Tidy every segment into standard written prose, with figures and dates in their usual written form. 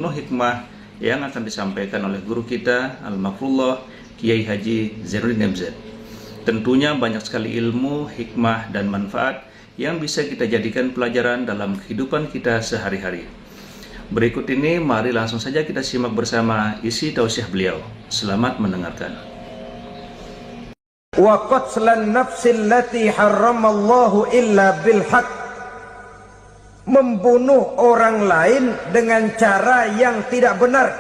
hikmah yang akan disampaikan oleh guru kita Al-Mafrullah Kiai Haji Zainuddin MZ. Tentunya banyak sekali ilmu, hikmah, dan manfaat yang bisa kita jadikan pelajaran dalam kehidupan kita sehari-hari. Berikut ini mari langsung saja kita simak bersama isi tausiah beliau. Selamat mendengarkan. Wa qatlan nafsil lati harramallahu illa bil haqq, membunuh orang lain dengan cara yang tidak benar,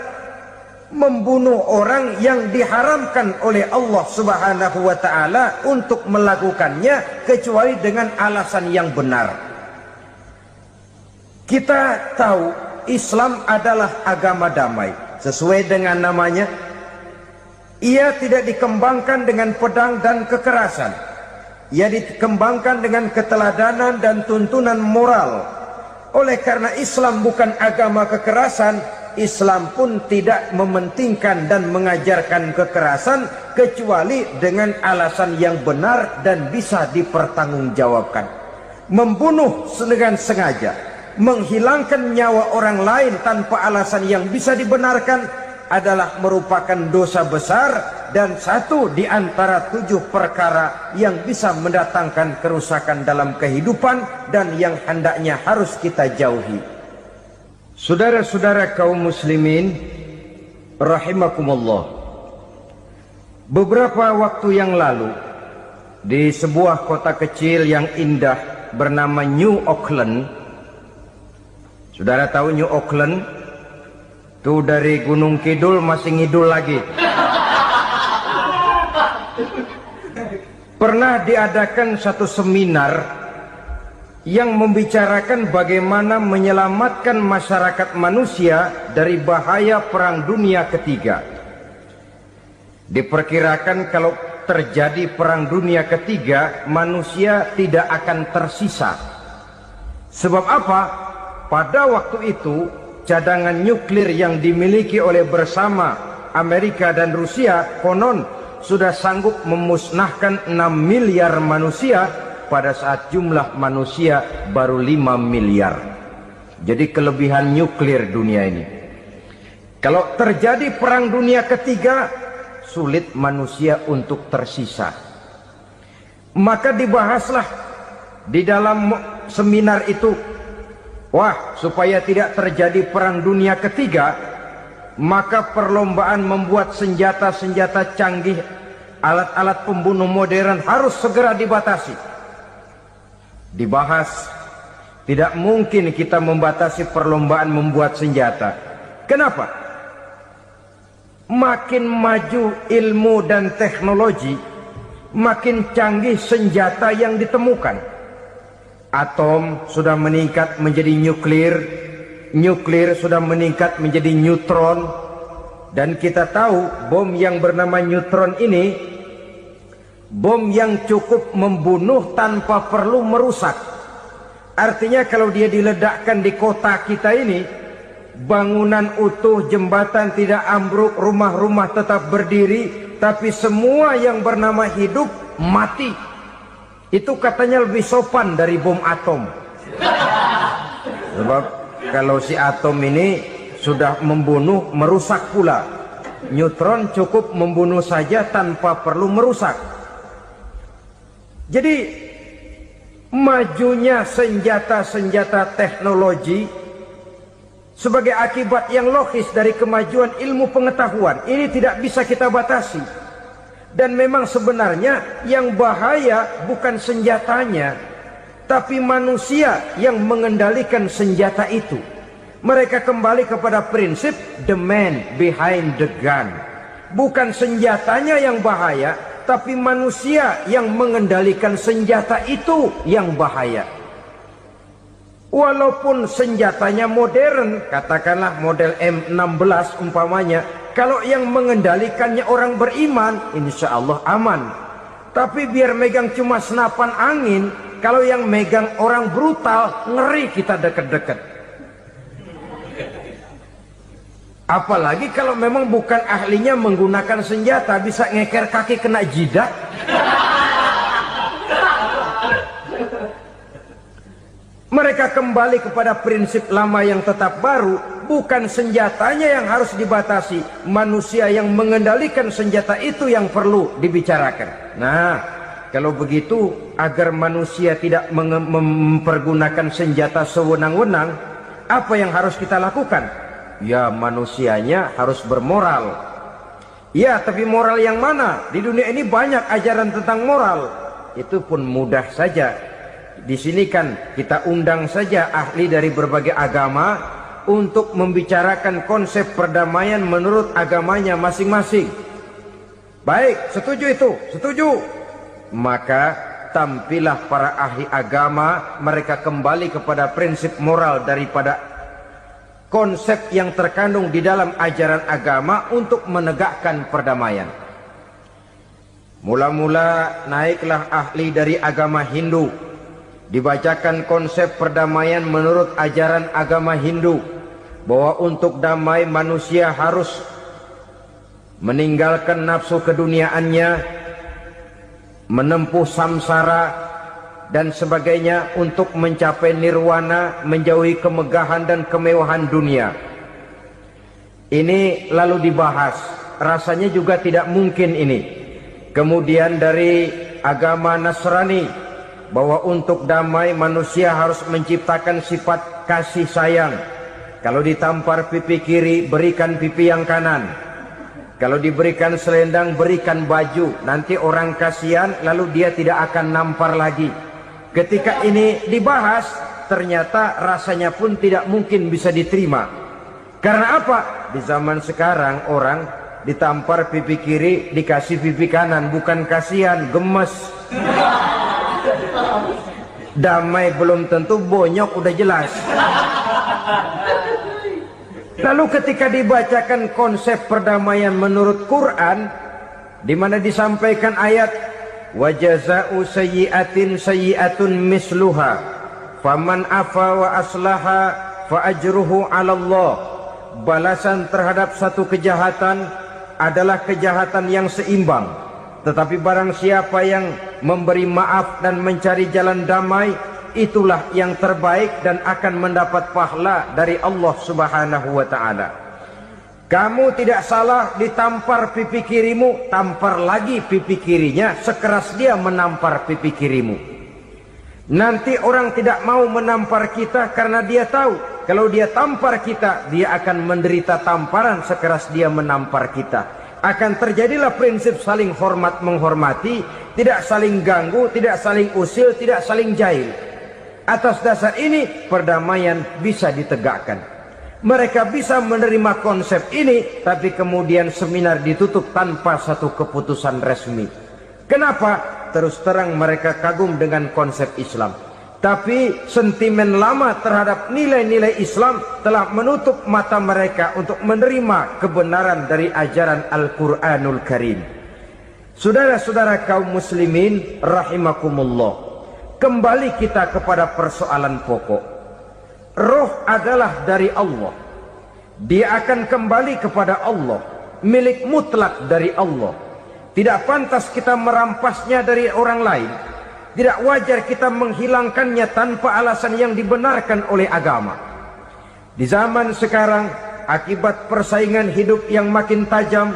membunuh orang yang diharamkan oleh Allah Subhanahu wa ta'ala untuk melakukannya kecuali dengan alasan yang benar. Kita tahu Islam adalah agama damai. Sesuai dengan namanya, ia tidak dikembangkan dengan pedang dan kekerasan. Ia dikembangkan dengan keteladanan dan tuntunan moral. Oleh karena Islam bukan agama kekerasan, Islam pun tidak mementingkan dan mengajarkan kekerasan kecuali dengan alasan yang benar dan bisa dipertanggungjawabkan. Membunuh dengan sengaja, menghilangkan nyawa orang lain tanpa alasan yang bisa dibenarkan adalah merupakan dosa besar dan satu di antara 7 perkara yang bisa mendatangkan kerusakan dalam kehidupan dan yang hendaknya harus kita jauhi. Saudara-saudara kaum muslimin rahimakumullah, beberapa waktu yang lalu di sebuah kota kecil yang indah bernama New Auckland. Saudara tahu New Auckland? Tuh dari Gunung Kidul masih ngidul lagi. Pernah diadakan satu seminar yang membicarakan bagaimana menyelamatkan masyarakat manusia dari bahaya Perang Dunia Ketiga. Diperkirakan kalau terjadi Perang Dunia Ketiga, manusia tidak akan tersisa. Sebab apa? Pada waktu itu cadangan nuklir yang dimiliki oleh bersama Amerika dan Rusia konon sudah sanggup memusnahkan 6 miliar manusia pada saat jumlah manusia baru 5 miliar. Jadi kelebihan nuklir dunia ini. Kalau terjadi Perang Dunia Ketiga, sulit manusia untuk tersisa. Maka dibahaslah di dalam seminar itu, wah, supaya tidak terjadi Perang Dunia Ketiga, maka perlombaan membuat senjata-senjata canggih, alat-alat pembunuh modern harus segera dibatasi. Dibahas, tidak mungkin kita membatasi perlombaan membuat senjata. Kenapa? Makin maju ilmu dan teknologi, makin canggih senjata yang ditemukan. Atom sudah meningkat menjadi nuklir, nuklir sudah meningkat menjadi neutron, dan kita tahu bom yang bernama neutron ini bom yang cukup membunuh tanpa perlu merusak. Artinya kalau dia diledakkan di kota kita ini, bangunan utuh, jembatan tidak ambruk, rumah-rumah tetap berdiri, tapi semua yang bernama hidup mati. Itu katanya lebih sopan dari bom atom. Sebab kalau si atom ini sudah membunuh, merusak pula. Neutron cukup membunuh saja tanpa perlu merusak. Jadi majunya senjata-senjata teknologi sebagai akibat yang logis dari kemajuan ilmu pengetahuan ini tidak bisa kita batasi. Dan memang sebenarnya yang bahaya bukan senjatanya, tapi manusia yang mengendalikan senjata itu. Mereka kembali kepada prinsip the man behind the gun. Bukan senjatanya yang bahaya, tapi manusia yang mengendalikan senjata itu yang bahaya. Walaupun senjatanya modern, katakanlah model M16 umpamanya, kalau yang mengendalikannya orang beriman, insya Allah aman. Tapi biar megang cuma senapan angin, kalau yang megang orang brutal, ngeri kita deket-deket. Apalagi kalau memang bukan ahlinya menggunakan senjata, bisa ngeker kaki kena jidat. Mereka kembali kepada prinsip lama yang tetap baru, bukan senjatanya yang harus dibatasi, manusia yang mengendalikan senjata itu yang perlu dibicarakan. Nah, kalau begitu, agar manusia tidak mempergunakan senjata sewenang-wenang, apa yang harus kita lakukan? Ya, manusianya harus bermoral. Ya, tapi moral yang mana? Di dunia ini banyak ajaran tentang moral. Itu pun mudah saja. Di sini kan kita undang saja ahli dari berbagai agama untuk membicarakan konsep perdamaian menurut agamanya masing-masing. Baik, setuju itu? Setuju. Maka tampillah para ahli agama, mereka kembali kepada prinsip moral daripada konsep yang terkandung di dalam ajaran agama untuk menegakkan perdamaian. Mula-mula naiklah ahli dari agama Hindu, dibacakan konsep perdamaian menurut ajaran agama Hindu, bahwa untuk damai manusia harus meninggalkan nafsu keduniaannya, menempuh samsara dan sebagainya untuk mencapai nirwana, menjauhi kemegahan dan kemewahan dunia. Ini lalu dibahas, rasanya juga tidak mungkin ini. Kemudian dari agama Nasrani, bahwa untuk damai manusia harus menciptakan sifat kasih sayang. Kalau ditampar pipi kiri, berikan pipi yang kanan. Kalau diberikan selendang, berikan baju. Nanti orang kasihan, lalu dia tidak akan nampar lagi. Ketika ini dibahas, ternyata rasanya pun tidak mungkin bisa diterima. Karena apa? Di zaman sekarang orang ditampar pipi kiri, dikasih pipi kanan. Bukan kasihan, gemes. Damai belum tentu, bonyok udah jelas. Lalu ketika dibacakan konsep perdamaian menurut Quran, di mana disampaikan ayat wa jazaa'u sayyi'atin sayyi'atun misluha faman afa wa aslaha fa ajruhu 'ala Allah. Balasan terhadap satu kejahatan adalah kejahatan yang seimbang, tetapi barang siapa yang memberi maaf dan mencari jalan damai, itulah yang terbaik dan akan mendapat pahala dari Allah Subhanahu wa ta'ala. Kamu tidak salah ditampar pipi kirimu, tampar lagi pipi kirinya sekeras dia menampar pipi kirimu. Nanti orang tidak mau menampar kita karena dia tahu kalau dia tampar kita, dia akan menderita tamparan sekeras dia menampar kita. Akan terjadilah prinsip saling hormat menghormati, tidak saling ganggu, tidak saling usil, tidak saling jahil. Atas dasar ini perdamaian bisa ditegakkan. Mereka bisa menerima konsep ini, tapi kemudian seminar ditutup tanpa satu keputusan resmi. Kenapa? Terus terang mereka kagum dengan konsep Islam, tapi sentimen lama terhadap nilai-nilai Islam telah menutup mata mereka untuk menerima kebenaran dari ajaran Al-Quranul Karim. Saudara-saudara kaum muslimin rahimakumullah, kembali kita kepada persoalan pokok. Roh adalah dari Allah. Dia akan kembali kepada Allah, milik mutlak dari Allah. Tidak pantas kita merampasnya dari orang lain. Tidak wajar kita menghilangkannya tanpa alasan yang dibenarkan oleh agama. Di zaman sekarang, akibat persaingan hidup yang makin tajam,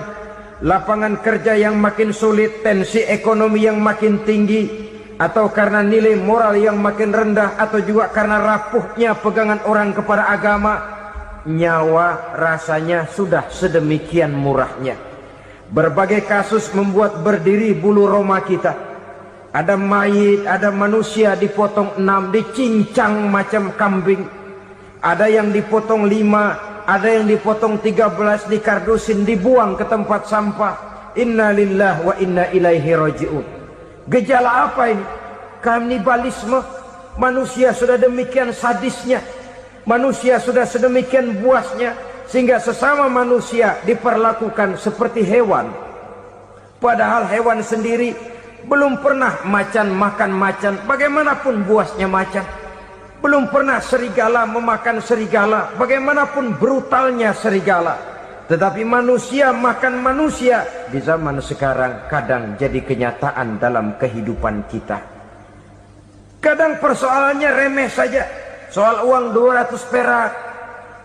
lapangan kerja yang makin sulit, tensi ekonomi yang makin tinggi, atau karena nilai moral yang makin rendah, atau juga karena rapuhnya pegangan orang kepada agama, nyawa rasanya sudah sedemikian murahnya. Berbagai kasus membuat berdiri bulu roma kita. Ada mayit, ada manusia dipotong 6, dicincang macam kambing. Ada yang dipotong 5, ada yang dipotong 13, dikardusin, dibuang ke tempat sampah. Inna lillahi wa inna ilaihi raji'un. Gejala apa ini? Kanibalisme. Manusia sudah demikian sadisnya, manusia sudah sedemikian buasnya, sehingga sesama manusia diperlakukan seperti hewan. Padahal hewan sendiri belum pernah macan makan macan, bagaimanapun buasnya macan. Belum pernah serigala memakan serigala, bagaimanapun brutalnya serigala. Tetapi manusia makan manusia di zaman sekarang kadang jadi kenyataan dalam kehidupan kita. Kadang persoalannya remeh saja, soal uang 200 perak,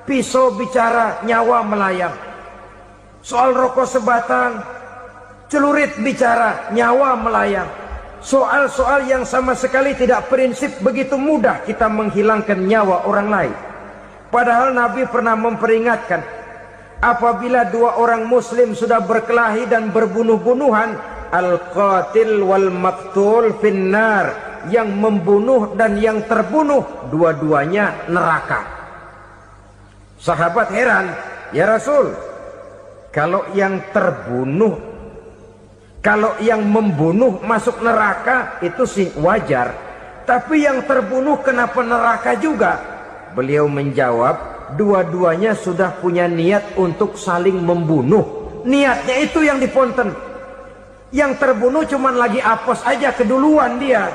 pisau bicara, nyawa melayang. Soal rokok sebatang, celurit bicara, nyawa melayang. Soal-soal yang sama sekali tidak prinsip, begitu mudah kita menghilangkan nyawa orang lain. Padahal Nabi pernah memperingatkan, apabila dua orang muslim sudah berkelahi dan berbunuh-bunuhan, al-qatil wal maqtul finnar, yang membunuh dan yang terbunuh dua-duanya neraka. Sahabat heran, ya Rasul, kalau yang membunuh masuk neraka itu sih wajar, tapi yang terbunuh kenapa neraka juga? Beliau menjawab, dua-duanya sudah punya niat untuk saling membunuh. Niatnya itu yang diponten. Yang terbunuh cuman lagi apes aja, keduluan dia.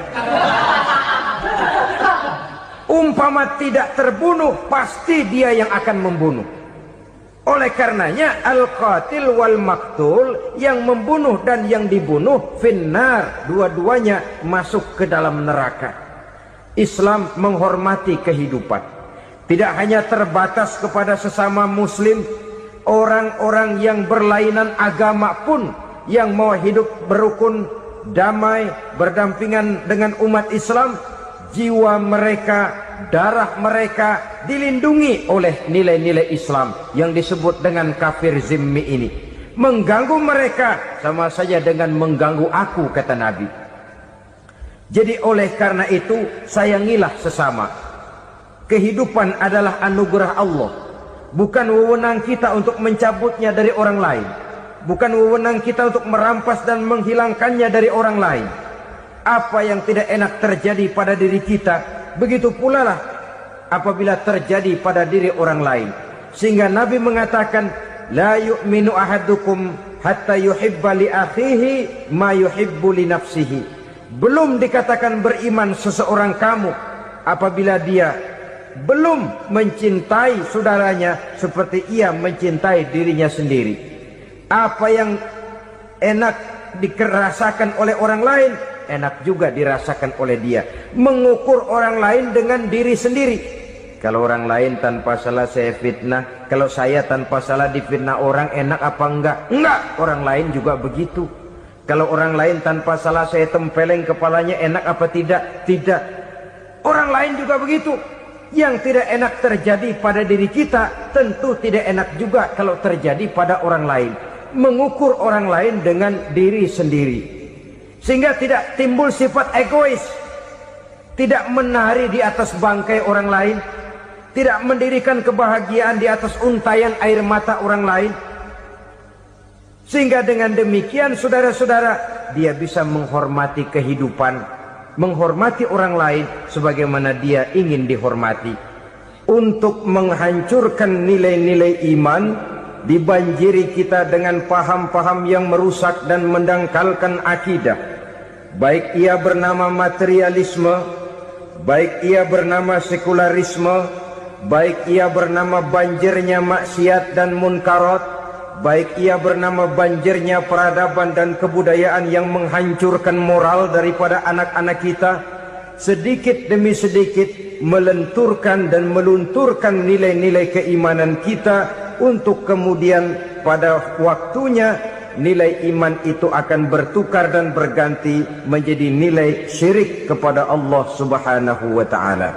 Umpama tidak terbunuh, pasti dia yang akan membunuh. Oleh karenanya al-qatil wal maqtul, yang membunuh dan yang dibunuh finnar, dua-duanya masuk ke dalam neraka. Islam menghormati kehidupan, tidak hanya terbatas kepada sesama muslim, orang-orang yang berlainan agama pun yang mau hidup berukun, damai, berdampingan dengan umat Islam, jiwa mereka, darah mereka dilindungi oleh nilai-nilai Islam yang disebut dengan kafir zimmi ini. Mengganggu mereka sama saja dengan mengganggu aku, kata Nabi. Jadi oleh karena itu, sayangilah sesama. Kehidupan adalah anugerah Allah, bukan wewenang kita untuk mencabutnya dari orang lain, bukan wewenang kita untuk merampas dan menghilangkannya dari orang lain. Apa yang tidak enak terjadi pada diri kita, begitu pula lah apabila terjadi pada diri orang lain. Sehingga Nabi mengatakan, la yu'minu ahadukum hatta yuhibba li akhihi ma yuhibbu li nafsihi. Belum dikatakan beriman seseorang kamu apabila dia belum mencintai saudaranya seperti ia mencintai dirinya sendiri. Apa yang enak dirasakan oleh orang lain, enak juga dirasakan oleh dia. Mengukur orang lain dengan diri sendiri. Kalau orang lain tanpa salah saya fitnah, kalau saya tanpa salah difitnah orang, enak apa enggak? Enggak, orang lain juga begitu. Kalau orang lain tanpa salah saya tempeleng kepalanya, enak apa tidak? Tidak. Orang lain juga begitu. Yang tidak enak terjadi pada diri kita, tentu tidak enak juga kalau terjadi pada orang lain. Mengukur orang lain dengan diri sendiri, sehingga tidak timbul sifat egois, tidak menari di atas bangkai orang lain, tidak mendirikan kebahagiaan di atas untayan air mata orang lain. Sehingga dengan demikian saudara-saudara, dia bisa menghormati kehidupan, menghormati orang lain sebagaimana dia ingin dihormati. Untuk menghancurkan nilai-nilai iman, dibanjiri kita dengan paham-paham yang merusak dan mendangkalkan akidah, baik ia bernama materialisme, baik ia bernama sekularisme, baik ia bernama banjirnya maksiat dan munkarat, baik ia bernama banjirnya peradaban dan kebudayaan yang menghancurkan moral daripada anak-anak kita. Sedikit demi sedikit melenturkan dan melunturkan nilai-nilai keimanan kita, untuk kemudian pada waktunya nilai iman itu akan bertukar dan berganti menjadi nilai syirik kepada Allah Subhanahu wa ta'ala.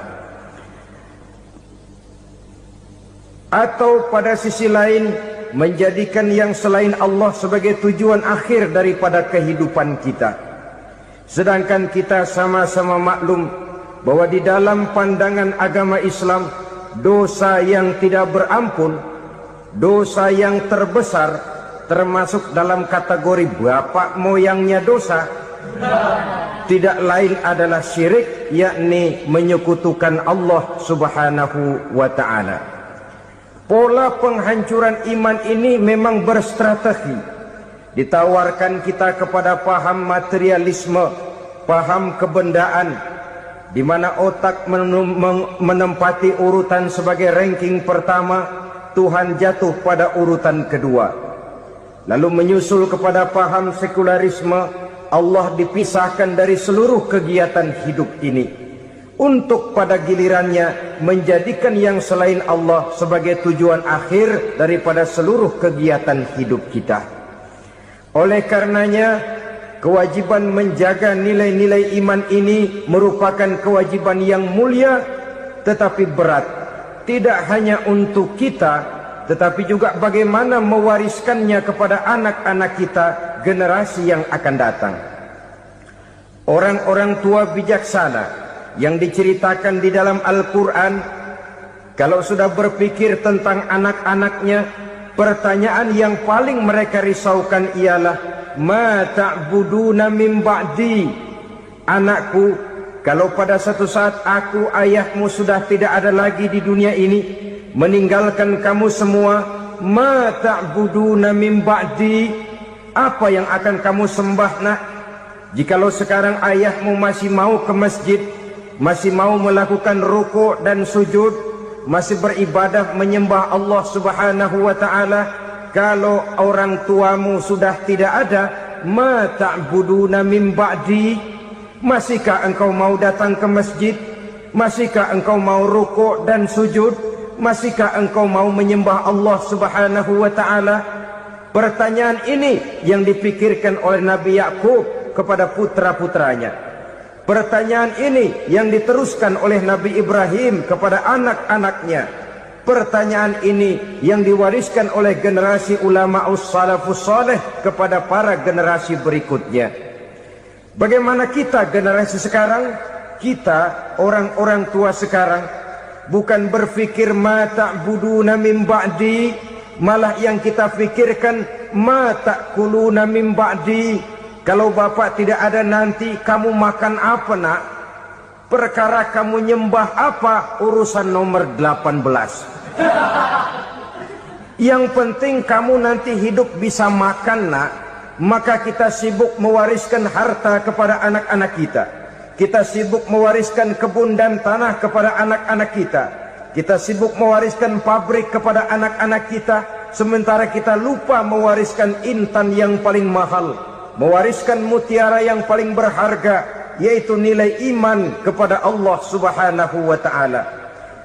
Atau pada sisi lain, menjadikan yang selain Allah sebagai tujuan akhir daripada kehidupan kita. Sedangkan kita sama-sama maklum bahwa di dalam pandangan agama Islam, dosa yang tidak berampun, dosa yang terbesar, termasuk dalam kategori bapak moyangnya dosa, tidak lain adalah syirik, yakni menyekutukan Allah Subhanahu wa ta'ala. Pola penghancuran iman ini memang berstrategi. Ditawarkan kita kepada paham materialisme, paham kebendaan, di mana otak menempati urutan sebagai ranking pertama, Tuhan jatuh pada urutan kedua. Lalu menyusul kepada paham sekularisme, Allah dipisahkan dari seluruh kegiatan hidup ini. untuk pada gilirannya menjadikan yang selain Allah sebagai tujuan akhir daripada seluruh kegiatan hidup kita. Oleh karenanya, kewajiban menjaga nilai-nilai iman ini merupakan kewajiban yang mulia tetapi berat, tidak hanya untuk kita, tetapi juga bagaimana mewariskannya kepada anak-anak kita, generasi yang akan datang. Orang-orang tua bijaksana yang diceritakan di dalam Al-Quran, kalau sudah berpikir tentang anak-anaknya, pertanyaan yang paling mereka risaukan ialah, ma ta'buduna min ba'di. Anakku, kalau pada satu saat aku, ayahmu sudah tidak ada lagi di dunia ini, meninggalkan kamu semua, ma ta'buduna min ba'di, apa yang akan kamu sembah nak? Jikalau sekarang ayahmu masih mau ke masjid, masih mau melakukan rukuk dan sujud, masih beribadah menyembah Allah Subhanahu wa ta'ala, kalau orang tuamu sudah tidak ada, ma ta'buduna min ba'di, masihkah engkau mau datang ke masjid? Masihkah engkau mau rukuk dan sujud? Masihkah engkau mau menyembah Allah Subhanahu wa ta'ala? Pertanyaan ini yang dipikirkan oleh Nabi Yakub kepada putra-putranya. Pertanyaan ini yang diteruskan oleh Nabi Ibrahim kepada anak-anaknya. Pertanyaan ini yang diwariskan oleh generasi ulama salafus saleh kepada para generasi berikutnya. Bagaimana kita generasi sekarang? Kita orang-orang tua sekarang bukan berfikir ma ta'buduna min ba'di, malah yang kita pikirkan ma ta'kuluna min ba'di. Kalau bapak tidak ada nanti kamu makan apa nak? Perkara kamu nyembah apa, urusan nomor 18. Yang penting kamu nanti hidup bisa makan nak. Maka kita sibuk mewariskan harta kepada anak-anak kita. Kita sibuk mewariskan kebun dan tanah kepada anak-anak kita. Kita sibuk mewariskan pabrik kepada anak-anak kita. Sementara kita lupa mewariskan intan yang paling mahal, mewariskan mutiara yang paling berharga, yaitu nilai iman kepada Allah Subhanahu wa ta'ala.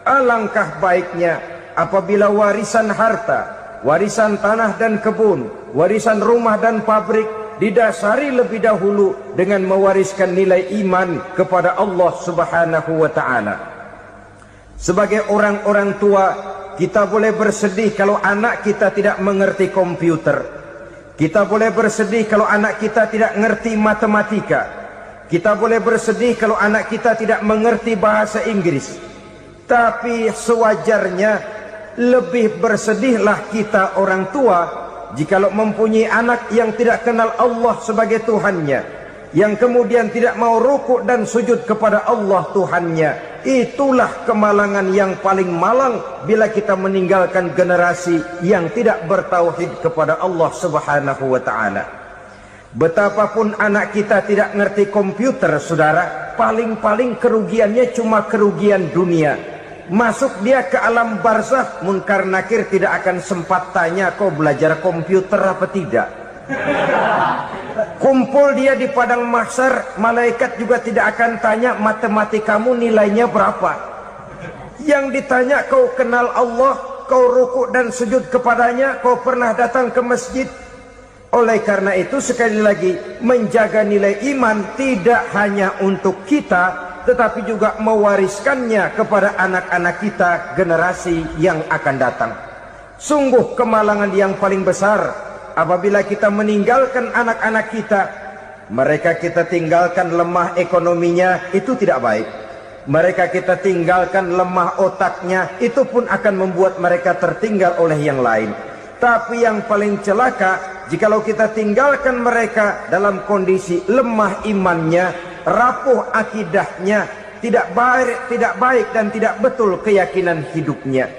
Alangkah baiknya apabila warisan harta, warisan tanah dan kebun, warisan rumah dan pabrik didasari lebih dahulu dengan mewariskan nilai iman kepada Allah Subhanahu wa ta'ala. Sebagai orang-orang tua, kita boleh bersedih kalau anak kita tidak mengerti komputer. Kita boleh bersedih kalau anak kita tidak mengerti matematika. Kita boleh bersedih kalau anak kita tidak mengerti bahasa Inggris. Tapi sewajarnya lebih bersedihlah kita orang tua jikalau mempunyai anak yang tidak kenal Allah sebagai Tuhannya, yang kemudian tidak mau rukuk dan sujud kepada Allah Tuhannya. Itulah kemalangan yang paling malang bila kita meninggalkan generasi yang tidak bertauhid kepada Allah Subhanahu wa ta'ala. Betapapun anak kita tidak ngerti komputer, saudara, paling-paling kerugiannya cuma kerugian dunia. Masuk dia ke alam barzakh, munkar nakir tidak akan sempat tanya kau belajar komputer apa tidak. Kumpul dia di padang mahsyar, malaikat juga tidak akan tanya matematikamu nilainya berapa. Yang ditanya, kau kenal Allah, kau rukuk dan sujud kepadanya, kau pernah datang ke masjid. Oleh karena itu sekali lagi, menjaga nilai iman tidak hanya untuk kita, tetapi juga mewariskannya kepada anak-anak kita, generasi yang akan datang. Sungguh kemalangan yang paling besar apabila kita meninggalkan anak-anak kita. Mereka kita tinggalkan lemah ekonominya, itu tidak baik. Mereka kita tinggalkan lemah otaknya, itu pun akan membuat mereka tertinggal oleh yang lain. Tapi yang paling celaka, jikalau kita tinggalkan mereka dalam kondisi lemah imannya, rapuh akidahnya, tidak baik dan tidak betul keyakinan hidupnya.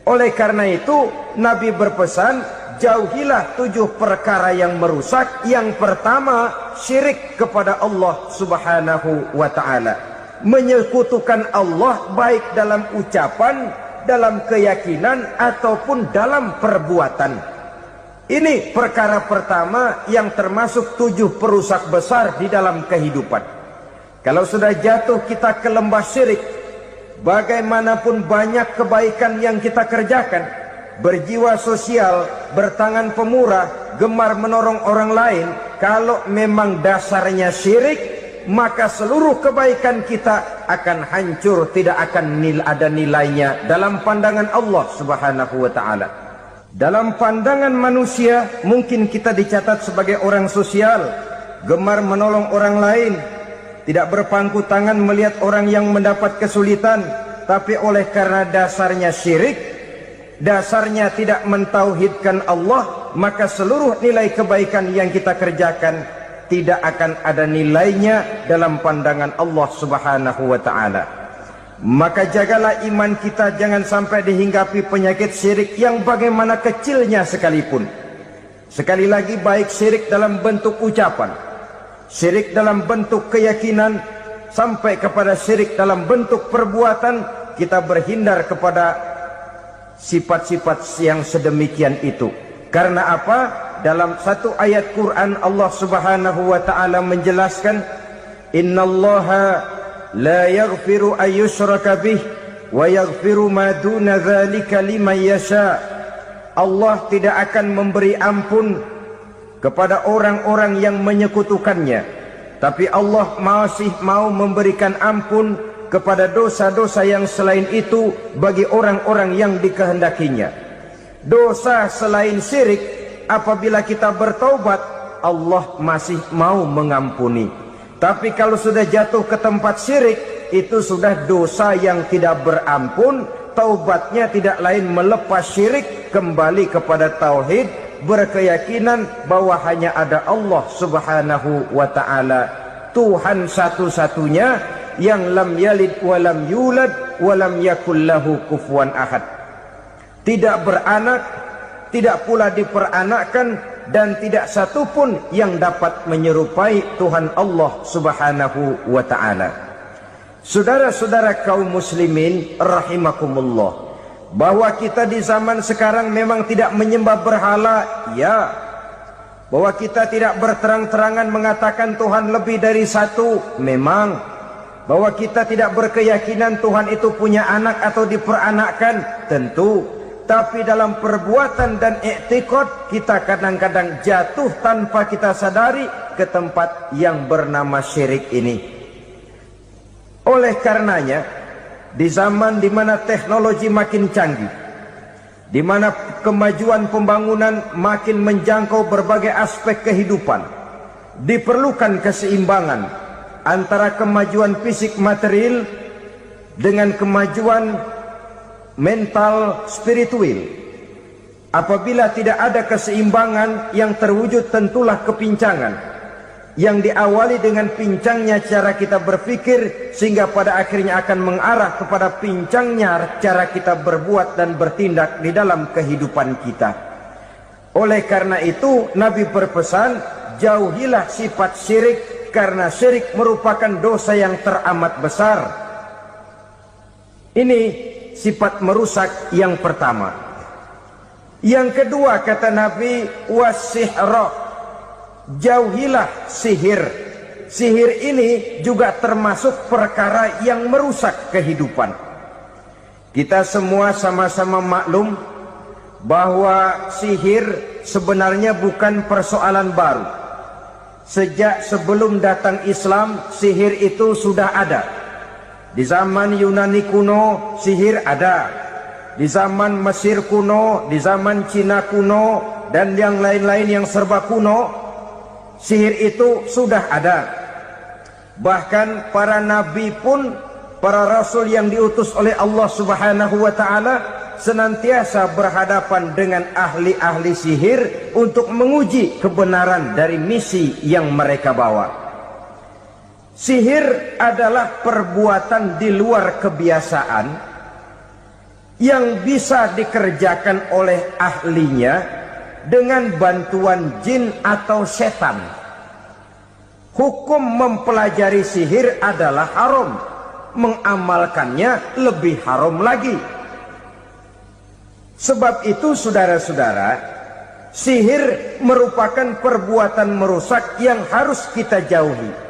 Oleh karena itu Nabi berpesan, jauhilah 7 perkara yang merusak. Yang pertama, syirik kepada Allah Subhanahu wa ta'ala. Menyekutukan Allah baik dalam ucapan, dalam keyakinan, ataupun dalam perbuatan. Ini perkara pertama yang termasuk 7 perusak besar di dalam kehidupan. Kalau sudah jatuh kita ke lembah syirik, bagaimanapun banyak kebaikan yang kita kerjakan, berjiwa sosial, bertangan pemurah, gemar menolong orang lain, kalau memang dasarnya syirik, maka seluruh kebaikan kita akan hancur, tidak akan ada nilainya dalam pandangan Allah Subhanahu wa ta'ala. Dalam pandangan manusia, mungkin kita dicatat sebagai orang sosial, gemar menolong orang lain, tidak berpangku tangan melihat orang yang mendapat kesulitan, tapi oleh karena dasarnya syirik, dasarnya tidak mentauhidkan Allah, maka seluruh nilai kebaikan yang kita kerjakan tidak akan ada nilainya dalam pandangan Allah Subhanahu wa ta'ala. Maka jagalah iman kita, jangan sampai dihinggapi penyakit syirik yang bagaimana kecilnya sekalipun. Sekali lagi, baik syirik dalam bentuk ucapan, syirik dalam bentuk keyakinan, sampai kepada syirik dalam bentuk perbuatan, kita berhindar kepada sifat-sifat yang sedemikian itu. Karena apa? Dalam satu ayat Quran Allah Subhanahu wa ta'ala menjelaskan, innallaha la yaghfiru ayyushraka bih wa yaghfiru ma duna dzalika liman yasha. Allah tidak akan memberi ampun kepada orang-orang yang menyekutukannya, tapi Allah masih mau memberikan ampun kepada dosa-dosa yang selain itu bagi orang-orang yang dikehendakinya. Dosa selain syirik, apabila kita bertaubat, Allah masih mau mengampuni. Tapi kalau sudah jatuh ke tempat syirik, itu sudah dosa yang tidak berampun. Taubatnya tidak lain melepas syirik, kembali kepada tauhid, berkeyakinan bahwa hanya ada Allah Subhanahu wa ta'ala, Tuhan satu-satunya yang lam yalid wa lam yulad wa lam yakul lahu kufuwan ahad. Tidak beranak, tidak pula diperanakkan, dan tidak satupun yang dapat menyerupai Tuhan Allah Subhanahu wa ta'ala. Saudara-saudara kaum muslimin rahimakumullah, bahwa kita di zaman sekarang memang tidak menyembah berhala, ya. Bahwa kita tidak berterang-terangan mengatakan Tuhan lebih dari satu, memang. Bahwa kita tidak berkeyakinan Tuhan itu punya anak atau diperanakkan, tentu. Tapi dalam perbuatan dan i'tiqad, kita kadang-kadang jatuh tanpa kita sadari ke tempat yang bernama syirik ini. Oleh karenanya, di zaman di mana teknologi makin canggih, di mana kemajuan pembangunan makin menjangkau berbagai aspek kehidupan, diperlukan keseimbangan antara kemajuan fisik material dengan kemajuan mental spiritual. Apabila tidak ada keseimbangan, yang terwujud tentulah kepincangan, yang diawali dengan pincangnya cara kita berpikir, sehingga pada akhirnya akan mengarah kepada pincangnya cara kita berbuat dan bertindak di dalam kehidupan kita. Oleh karena itu, Nabi berpesan, jauhilah sifat syirik, karena syirik merupakan dosa yang teramat besar. Ini sifat merusak yang pertama. Yang kedua, kata Nabi, wasihra, jauhilah sihir. Sihir ini juga termasuk perkara yang merusak kehidupan. Kita semua sama-sama maklum bahwa sihir sebenarnya bukan persoalan baru. Sejak sebelum datang Islam, sihir itu sudah ada. Di zaman Yunani kuno, sihir ada. Di zaman Mesir kuno, di zaman Cina kuno, dan yang lain-lain yang serba kuno, sihir itu sudah ada. Bahkan para nabi pun, para rasul yang diutus oleh Allah Subhanahu wa ta'ala, senantiasa berhadapan dengan ahli-ahli sihir untuk menguji kebenaran dari misi yang mereka bawa. Sihir adalah perbuatan di luar kebiasaan yang bisa dikerjakan oleh ahlinya dengan bantuan jin atau setan. Hukum mempelajari sihir adalah haram, mengamalkannya lebih haram lagi. Sebab itu saudara-saudara, sihir merupakan perbuatan merusak yang harus kita jauhi.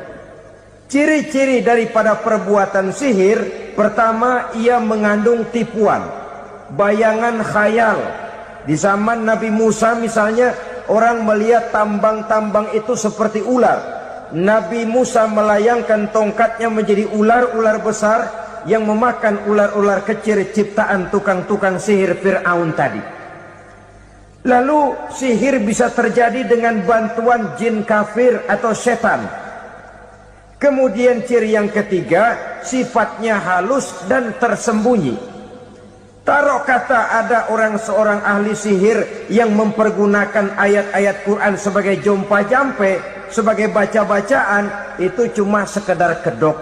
Ciri-ciri daripada perbuatan sihir, pertama, ia mengandung tipuan, bayangan khayal. Di zaman Nabi Musa misalnya, orang melihat tambang-tambang itu seperti ular. Nabi Musa melayangkan tongkatnya menjadi ular-ular besar yang memakan ular-ular kecil ciptaan tukang-tukang sihir Fir'aun tadi. Lalu sihir bisa terjadi dengan bantuan jin kafir atau setan. Kemudian ciri yang ketiga, sifatnya halus dan tersembunyi. Taruh kata ada seorang ahli sihir yang mempergunakan ayat-ayat Quran sebagai jompa-jampe, sebagai baca-bacaan, itu cuma sekedar kedok.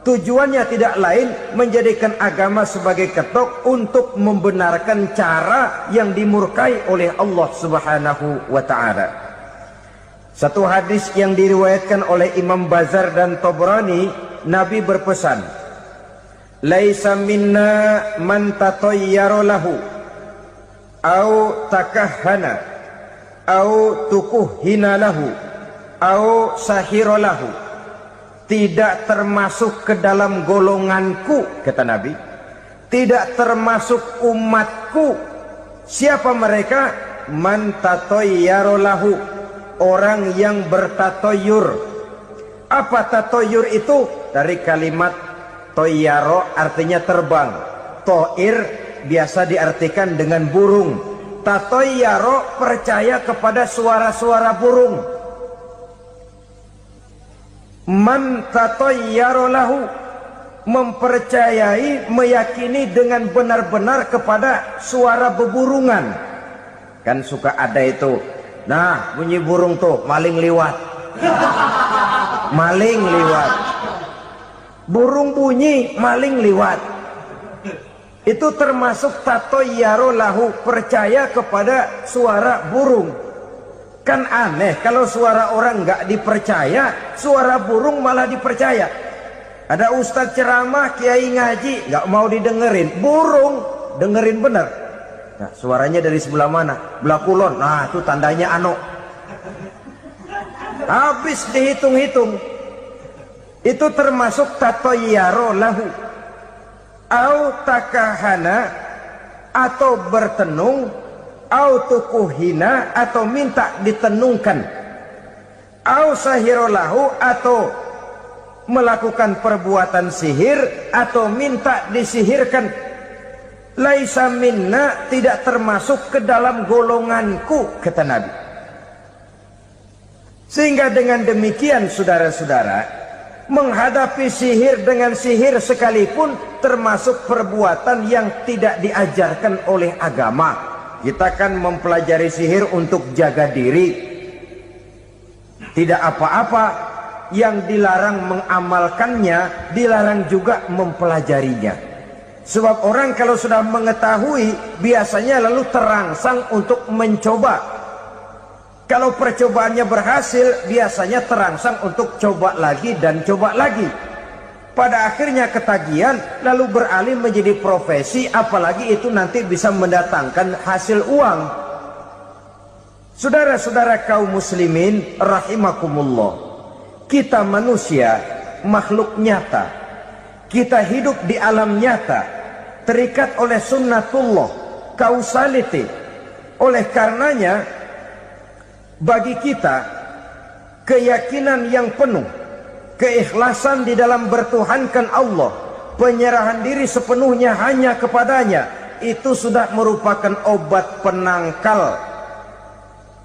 Tujuannya tidak lain menjadikan agama sebagai kedok untuk membenarkan cara yang dimurkai oleh Allah Subhanahu wa ta'ala. Satu hadis yang diriwayatkan oleh Imam Bazar dan Tabrani, Nabi berpesan, "Laisa minna man tatayyara lahu au takahhana au tukuhhina lahu au sahira lahu." Tidak termasuk ke dalam golonganku, kata Nabi. Tidak termasuk umatku. Siapa mereka? Man tatayyara lahu, orang yang bertatoyur. Apa tatoyur itu? Dari kalimat toyaro, artinya terbang. Toir biasa diartikan dengan burung. Tatoyaro percaya kepada suara-suara burung. Man tatayyara lahu, mempercayai, meyakini dengan benar-benar kepada suara beburungan. Kan suka ada itu, nah bunyi burung tuh, maling liwat. Maling liwat. Burung bunyi, maling liwat. Itu termasuk tatayyara lahu, percaya kepada suara burung. Kan aneh kalau suara orang nggak dipercaya, suara burung malah dipercaya. Ada ustadz ceramah, kiai ngaji, nggak mau didengerin, burung dengerin bener. Nah, suaranya dari sebelah mana? Belah kulon. Nah, itu tandanya ano. Habis dihitung-hitung. Itu termasuk tatayyara lahu. Au takahana, atau bertenung, au tukuhina, atau minta ditenungkan, au sahirolahu, atau melakukan perbuatan sihir atau minta disihirkan. Laisa minna, tidak termasuk ke dalam golonganku, kata Nabi. Sehingga dengan demikian saudara-saudara, menghadapi sihir dengan sihir sekalipun termasuk perbuatan yang tidak diajarkan oleh agama. Kita kan mempelajari sihir untuk jaga diri. Tidak apa-apa, yang dilarang mengamalkannya, dilarang juga mempelajarinya. Sebab orang kalau sudah mengetahui, biasanya lalu terangsang untuk mencoba. Kalau percobaannya berhasil, biasanya terangsang untuk coba lagi dan coba lagi. Pada akhirnya ketagihan, lalu beralih menjadi profesi, apalagi itu nanti bisa mendatangkan hasil uang. Saudara-saudara kaum muslimin rahimakumullah, kita manusia makhluk nyata. Kita hidup di alam nyata, terikat oleh sunnatullah, causality. Oleh karenanya, bagi kita keyakinan yang penuh, keikhlasan di dalam bertuhankan Allah, penyerahan diri sepenuhnya hanya kepadanya, itu sudah merupakan obat penangkal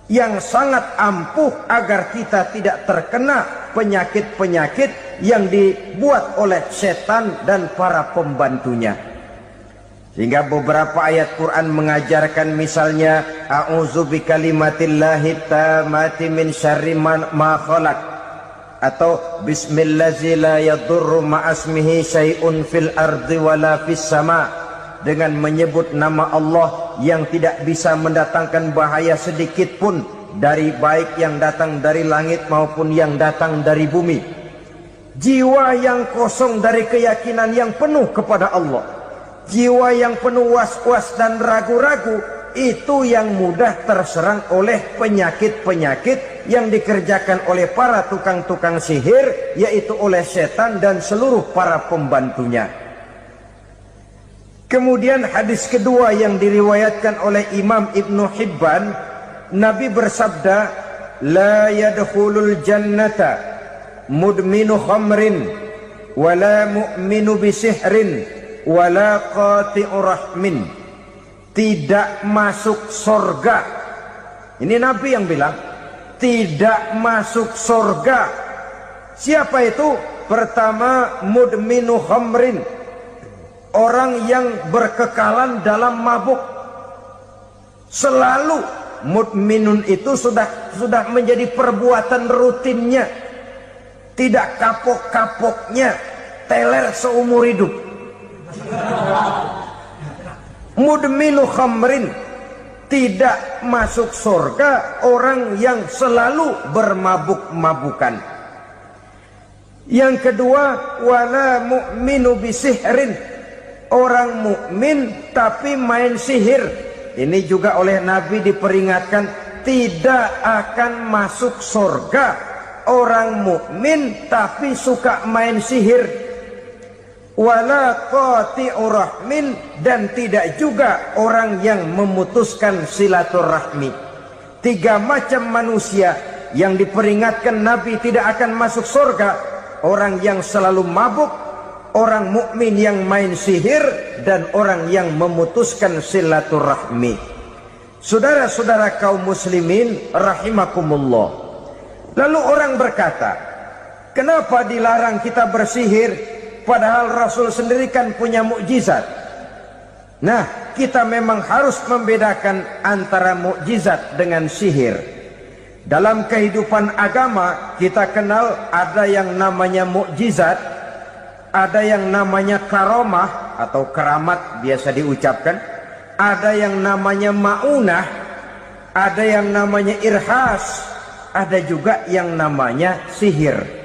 yang sangat ampuh agar kita tidak terkena penyakit-penyakit yang dibuat oleh setan dan para pembantunya. Sehingga beberapa ayat Quran mengajarkan, misalnya a'udzu bikalimatillahi tammati min syarri ma khalaq, atau bismillazi la yadurru ma'asmihi syai'un fil ardi wala fis sama, dengan menyebut nama Allah yang tidak bisa mendatangkan bahaya sedikit pun, dari baik yang datang dari langit maupun yang datang dari bumi. Jiwa yang kosong dari keyakinan yang penuh kepada Allah, jiwa yang penuh was-was dan ragu-ragu, itu yang mudah terserang oleh penyakit-penyakit yang dikerjakan oleh para tukang-tukang sihir, yaitu oleh setan dan seluruh para pembantunya. Kemudian hadis kedua yang diriwayatkan oleh Imam Ibnu Hibban, Nabi bersabda, la yadkhulul jannata mudminu khamrin wala mu'minu bisihrin wala qati'u rahmin. Tidak masuk surga. Ini Nabi yang bilang, tidak masuk surga. Siapa itu? Pertama, mudminu khamrin, orang yang berkekalan dalam mabuk. Selalu mudminun itu sudah menjadi perbuatan rutinnya, tidak kapok-kapoknya, teler seumur hidup. Mudminu khamrin, tidak masuk surga orang yang selalu bermabuk-mabukan. Yang kedua, wala mu'minu bisihrin, orang mukmin tapi main sihir. Ini juga oleh Nabi diperingatkan, tidak akan masuk surga orang mukmin tapi suka main sihir. Wala qati'u rahmin, dan tidak juga orang yang memutuskan silaturahmi. Tiga macam manusia yang diperingatkan Nabi tidak akan masuk surga: orang yang selalu mabuk, orang mukmin yang main sihir, dan orang yang memutuskan silaturahmi. Saudara-saudara kaum muslimin rahimakumullah. Lalu orang berkata, kenapa dilarang kita bersihir? Padahal Rasul sendiri kan punya mukjizat. Nah, kita memang harus membedakan antara mukjizat dengan sihir. Dalam kehidupan agama kita kenal ada yang namanya mukjizat, ada yang namanya karomah atau keramat biasa diucapkan, ada yang namanya maunah, ada yang namanya irhas, ada juga yang namanya sihir.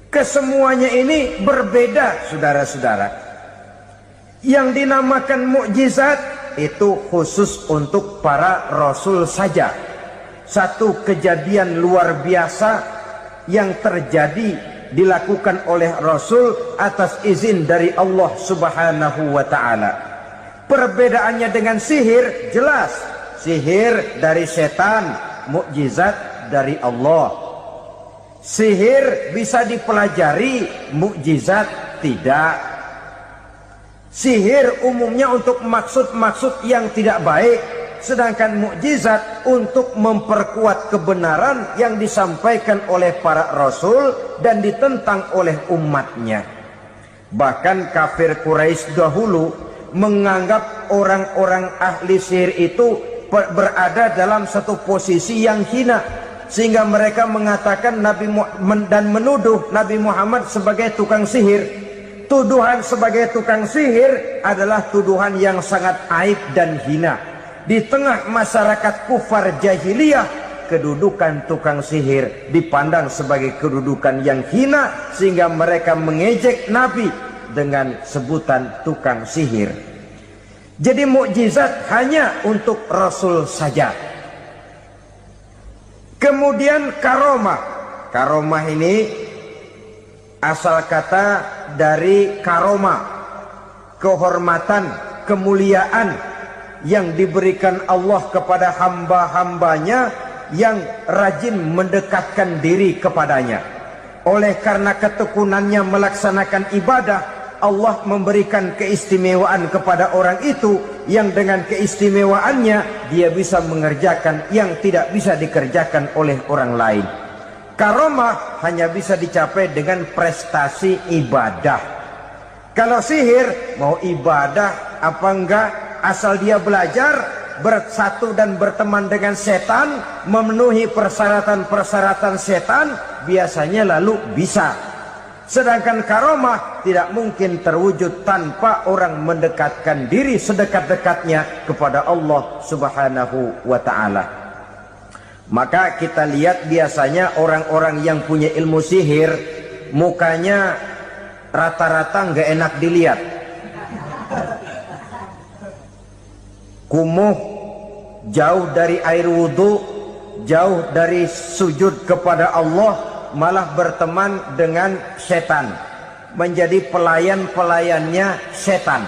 Kesemuanya ini berbeda, saudara-saudara. Yang dinamakan mukjizat itu khusus untuk para rasul saja. Satu kejadian luar biasa yang terjadi dilakukan oleh rasul atas izin dari Allah Subhanahu wa taala. Perbedaannya dengan sihir jelas. Sihir dari setan, mukjizat dari Allah. Sihir bisa dipelajari, mukjizat tidak. Sihir umumnya untuk maksud-maksud yang tidak baik, sedangkan mukjizat untuk memperkuat kebenaran yang disampaikan oleh para rasul dan ditentang oleh umatnya. Bahkan kafir Quraisy dahulu menganggap orang-orang ahli sihir itu berada dalam satu posisi yang hina, sehingga mereka mengatakan dan menuduh Nabi Muhammad sebagai tukang sihir. Tuduhan sebagai tukang sihir adalah tuduhan yang sangat aib dan hina. Di tengah masyarakat kufar jahiliyah, kedudukan tukang sihir dipandang sebagai kedudukan yang hina, sehingga mereka mengejek Nabi dengan sebutan tukang sihir. Jadi mukjizat hanya untuk Rasul saja. Kemudian karomah. Karomah ini asal kata dari karomah, kehormatan, kemuliaan yang diberikan Allah kepada hamba-hambanya yang rajin mendekatkan diri kepadanya. Oleh karena ketekunannya melaksanakan ibadah, Allah memberikan keistimewaan kepada orang itu, yang dengan keistimewaannya dia bisa mengerjakan yang tidak bisa dikerjakan oleh orang lain. Karomah hanya bisa dicapai dengan prestasi ibadah. Kalau sihir, mau ibadah apa enggak, asal dia belajar, bersatu dan berteman dengan setan, memenuhi persyaratan-persyaratan setan, biasanya lalu bisa. Sedangkan karomah tidak mungkin terwujud tanpa orang mendekatkan diri sedekat-dekatnya kepada Allah Subhanahu wa ta'ala. Maka kita lihat biasanya orang-orang yang punya ilmu sihir, mukanya rata-rata nggak enak dilihat. Kumuh, jauh dari air wudhu, jauh dari sujud kepada Allah, malah berteman dengan setan, menjadi pelayan-pelayannya setan.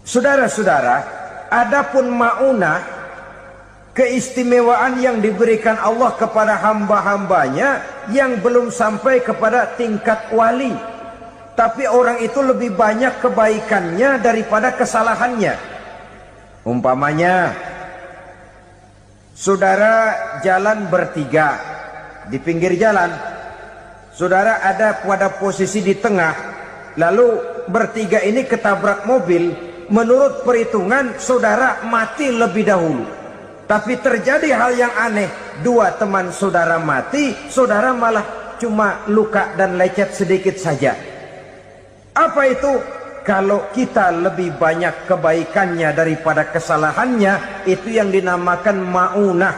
Saudara-saudara, adapun maunah, keistimewaan yang diberikan Allah kepada hamba-hambanya yang belum sampai kepada tingkat wali, tapi orang itu lebih banyak kebaikannya daripada kesalahannya. Umpamanya, saudara jalan bertiga di pinggir jalan, saudara ada pada posisi di tengah, lalu bertiga ini ketabrak mobil. Menurut perhitungan saudara mati lebih dahulu, tapi terjadi hal yang aneh, dua teman saudara mati, saudara malah cuma luka dan lecet sedikit saja. Apa itu? Kalau kita lebih banyak kebaikannya daripada kesalahannya, itu yang dinamakan maunah,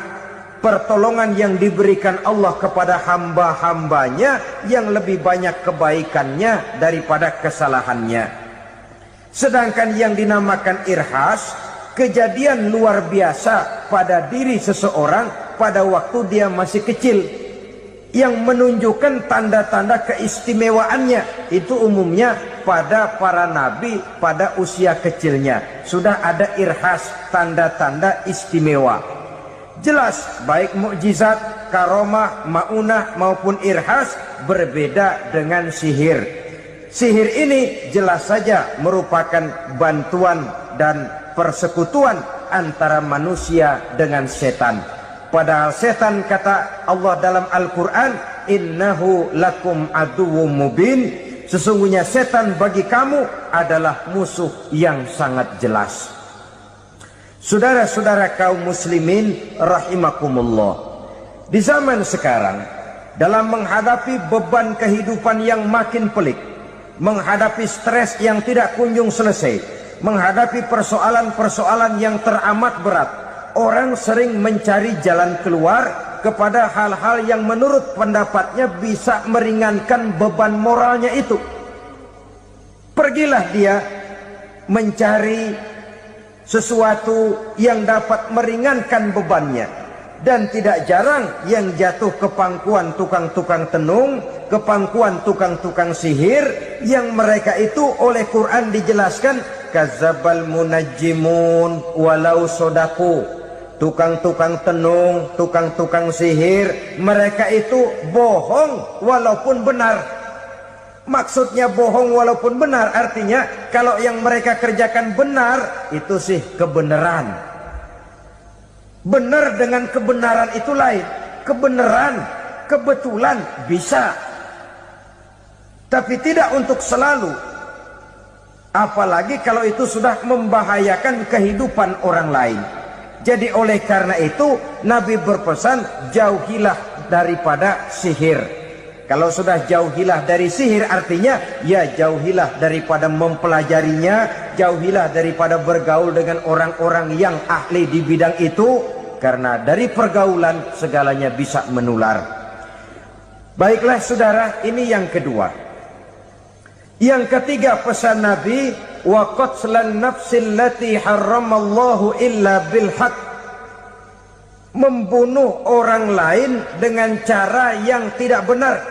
pertolongan yang diberikan Allah kepada hamba-hambanya yang lebih banyak kebaikannya daripada kesalahannya. Sedangkan yang dinamakan irhas, kejadian luar biasa pada diri seseorang pada waktu dia masih kecil, yang menunjukkan tanda-tanda keistimewaannya. Itu umumnya pada para nabi pada usia kecilnya sudah ada irhas, tanda-tanda istimewa. Jelas baik mukjizat, karomah, maunah maupun irhas berbeda dengan sihir. Sihir ini jelas saja merupakan bantuan dan persekutuan antara manusia dengan setan. Padahal setan, kata Allah dalam Al-Quran, innahu lakum aduwwum mubin, sesungguhnya setan bagi kamu adalah musuh yang sangat jelas. Saudara-saudara kaum muslimin rahimakumullah, di zaman sekarang dalam menghadapi beban kehidupan yang makin pelik, menghadapi stres yang tidak kunjung selesai, menghadapi persoalan-persoalan yang teramat berat, orang sering mencari jalan keluar kepada hal-hal yang menurut pendapatnya bisa meringankan beban moralnya itu. Pergilah dia mencari sesuatu yang dapat meringankan bebannya. Dan tidak jarang yang jatuh ke pangkuan tukang-tukang tenung, ke pangkuan tukang-tukang sihir, yang mereka itu oleh Quran dijelaskan kadzabal munajjimun walau sodaku. Tukang-tukang tenung, tukang-tukang sihir, mereka itu bohong walaupun benar. Maksudnya bohong walaupun benar, artinya kalau yang mereka kerjakan benar, itu sih kebenaran. Benar dengan kebenaran itu lain. Kebenaran, kebetulan bisa, tapi tidak untuk selalu. Apalagi kalau itu sudah membahayakan kehidupan orang lain. Jadi oleh karena itu Nabi berpesan, jauhilah daripada sihir. Kalau sudah jauhilah dari sihir, artinya ya jauhilah daripada mempelajarinya, jauhilah daripada bergaul dengan orang-orang yang ahli di bidang itu, karena dari pergaulan segalanya bisa menular. Baiklah saudara, ini yang kedua. Yang ketiga pesan Nabi, wa qatlan nafsil lati harramallahu illa bil haq, membunuh orang lain dengan cara yang tidak benar,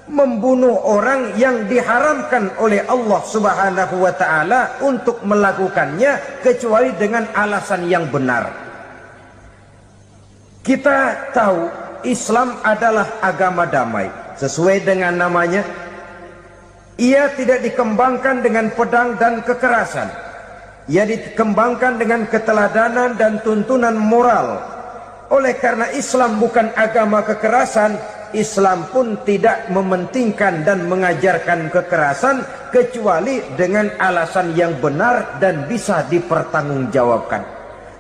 membunuh orang yang diharamkan oleh Allah Subhanahu wa taala untuk melakukannya kecuali dengan alasan yang benar. Kita tahu Islam adalah agama damai, sesuai dengan namanya. Ia tidak dikembangkan dengan pedang dan kekerasan. Ia dikembangkan dengan keteladanan dan tuntunan moral. Oleh karena Islam bukan agama kekerasan, Islam pun tidak mementingkan dan mengajarkan kekerasan kecuali dengan alasan yang benar dan bisa dipertanggungjawabkan.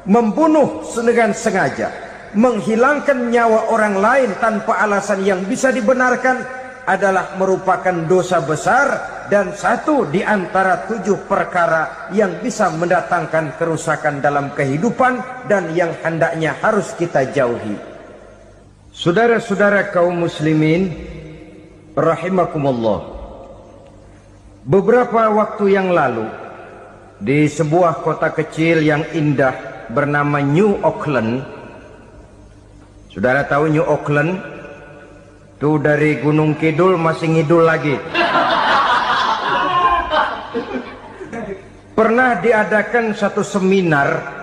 Membunuh dengan sengaja, menghilangkan nyawa orang lain tanpa alasan yang bisa dibenarkan adalah merupakan dosa besar dan satu di antara 7 perkara yang bisa mendatangkan kerusakan dalam kehidupan dan yang hendaknya harus kita jauhi. Saudara-saudara kaum muslimin rahimakumullah, beberapa waktu yang lalu di sebuah kota kecil yang indah bernama New Auckland. Saudara tahu New Auckland? Tuh dari Gunung Kidul masih ngidul lagi. Pernah diadakan satu seminar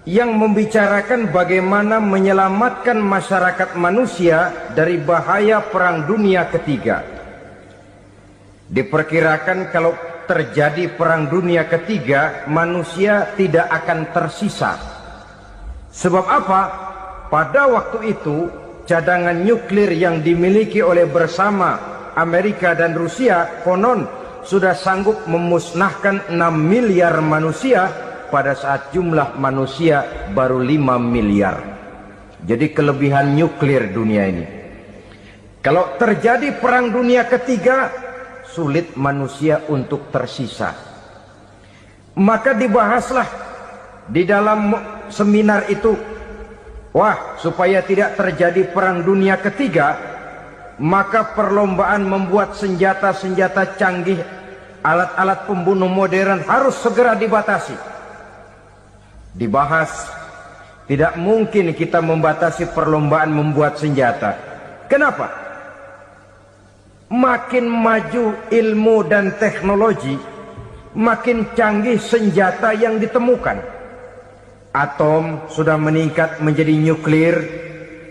yang membicarakan bagaimana menyelamatkan masyarakat manusia dari bahaya Perang Dunia Ketiga. Diperkirakan kalau terjadi Perang Dunia Ketiga, manusia tidak akan tersisa. Sebab apa? Pada waktu itu, cadangan nuklir yang dimiliki oleh bersama Amerika dan Rusia konon sudah sanggup memusnahkan 6 miliar manusia pada saat jumlah manusia baru 5 miliar. Jadi kelebihan nuklir dunia ini. Kalau terjadi Perang Dunia Ketiga, sulit manusia untuk tersisa. Maka dibahaslah di dalam seminar itu, wah, supaya tidak terjadi Perang Dunia Ketiga, maka perlombaan membuat senjata-senjata canggih, alat-alat pembunuh modern harus segera dibatasi. Dibahas, tidak mungkin kita membatasi perlombaan membuat senjata. Kenapa? Makin maju ilmu dan teknologi, makin canggih senjata yang ditemukan. Atom sudah meningkat menjadi nuklir,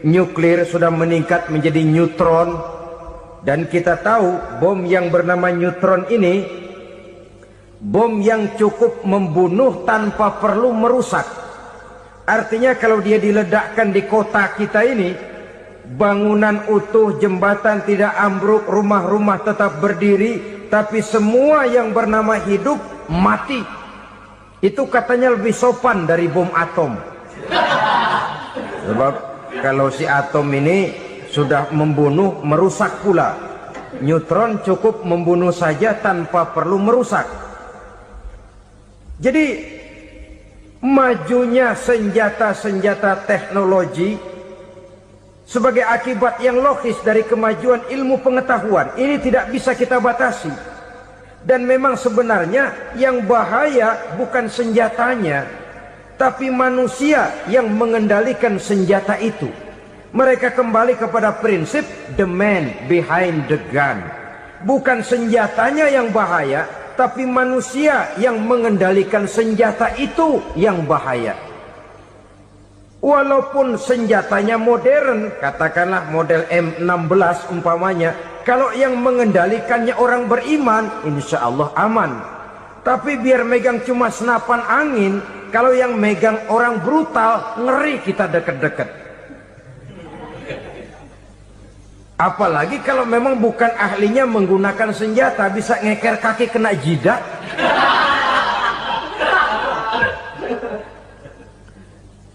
nuklir sudah meningkat menjadi neutron, dan kita tahu bom yang bernama neutron ini bom yang cukup membunuh tanpa perlu merusak. Artinya kalau dia diledakkan di kota kita ini, bangunan utuh, jembatan tidak ambruk, rumah-rumah tetap berdiri, tapi semua yang bernama hidup mati. Itu katanya lebih sopan dari bom atom. Sebab kalau si atom ini sudah membunuh, merusak pula. Neutron cukup membunuh saja tanpa perlu merusak. Jadi majunya senjata-senjata teknologi sebagai akibat yang logis dari kemajuan ilmu pengetahuan ini tidak bisa kita batasi. Dan memang sebenarnya yang bahaya bukan senjatanya, tapi manusia yang mengendalikan senjata itu. Mereka kembali kepada prinsip the man behind the gun. Bukan senjatanya yang bahaya, tapi manusia yang mengendalikan senjata itu yang bahaya. Walaupun senjatanya modern, katakanlah model M16 umpamanya, kalau yang mengendalikannya orang beriman, insya Allah aman. Tapi biar megang cuma senapan angin, kalau yang megang orang brutal, ngeri kita deket-deket. Apalagi kalau memang bukan ahlinya menggunakan senjata, bisa ngeker kaki kena jidat.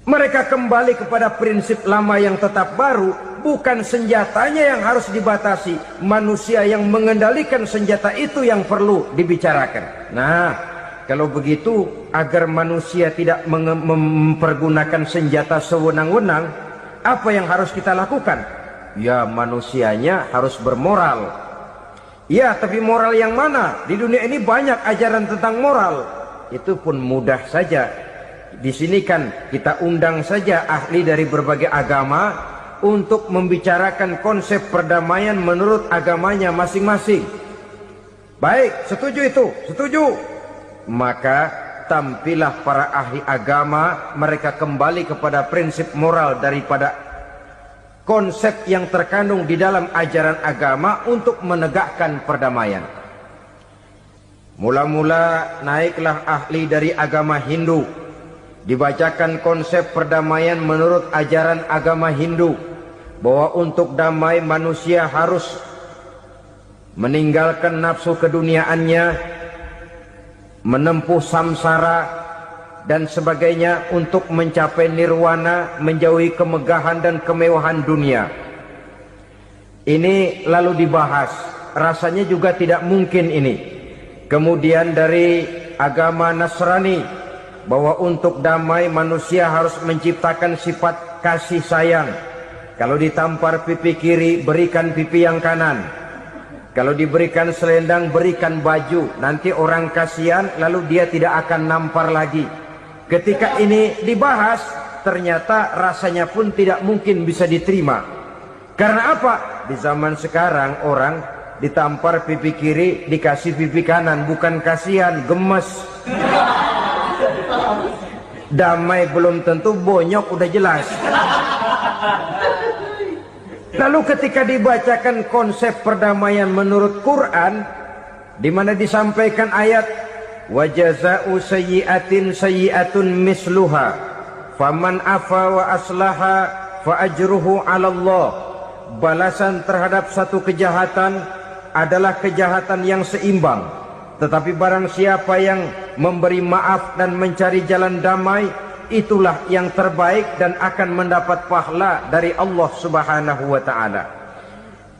Mereka kembali kepada prinsip lama yang tetap baru, bukan senjatanya yang harus dibatasi, manusia yang mengendalikan senjata itu yang perlu dibicarakan. Nah, kalau begitu, agar manusia tidak mempergunakan senjata sewenang-wenang, apa yang harus kita lakukan? Ya, manusianya harus bermoral. Ya, tapi moral yang mana? Di dunia ini banyak ajaran tentang moral. Itu pun mudah saja. Di sini kan kita undang saja ahli dari berbagai agama untuk membicarakan konsep perdamaian menurut agamanya masing-masing. Baik, setuju itu? Setuju. Maka tampillah para ahli agama, mereka kembali kepada prinsip moral daripada konsep yang terkandung di dalam ajaran agama untuk menegakkan perdamaian. Mula-mula naiklah ahli dari agama Hindu, dibacakan konsep perdamaian menurut ajaran agama Hindu, bahwa untuk damai manusia harus meninggalkan nafsu keduniaannya, menempuh samsara dan sebagainya untuk mencapai nirwana, menjauhi kemegahan dan kemewahan dunia. Ini lalu dibahas, rasanya juga tidak mungkin ini. Kemudian dari agama Nasrani, bahwa untuk damai manusia harus menciptakan sifat kasih sayang. Kalau ditampar pipi kiri, berikan pipi yang kanan. Kalau diberikan selendang, berikan baju. Nanti orang kasihan, lalu dia tidak akan nampar lagi. Ketika ini dibahas, ternyata rasanya pun tidak mungkin bisa diterima. Karena apa? Di zaman sekarang orang ditampar pipi kiri, dikasih pipi kanan. Bukan kasihan, gemes. Damai belum tentu, bonyok udah jelas. Lalu ketika dibacakan konsep perdamaian menurut Quran, di mana disampaikan ayat wa jazaa'u sayyi'atin sayyi'atun misluha faman afa wa aslaha fa ajruhu 'ala Allah. Balasan terhadap satu kejahatan adalah kejahatan yang seimbang, tetapi barang siapa yang memberi maaf dan mencari jalan damai, itulah yang terbaik dan akan mendapat pahala dari Allah Subhanahu wa ta'ala.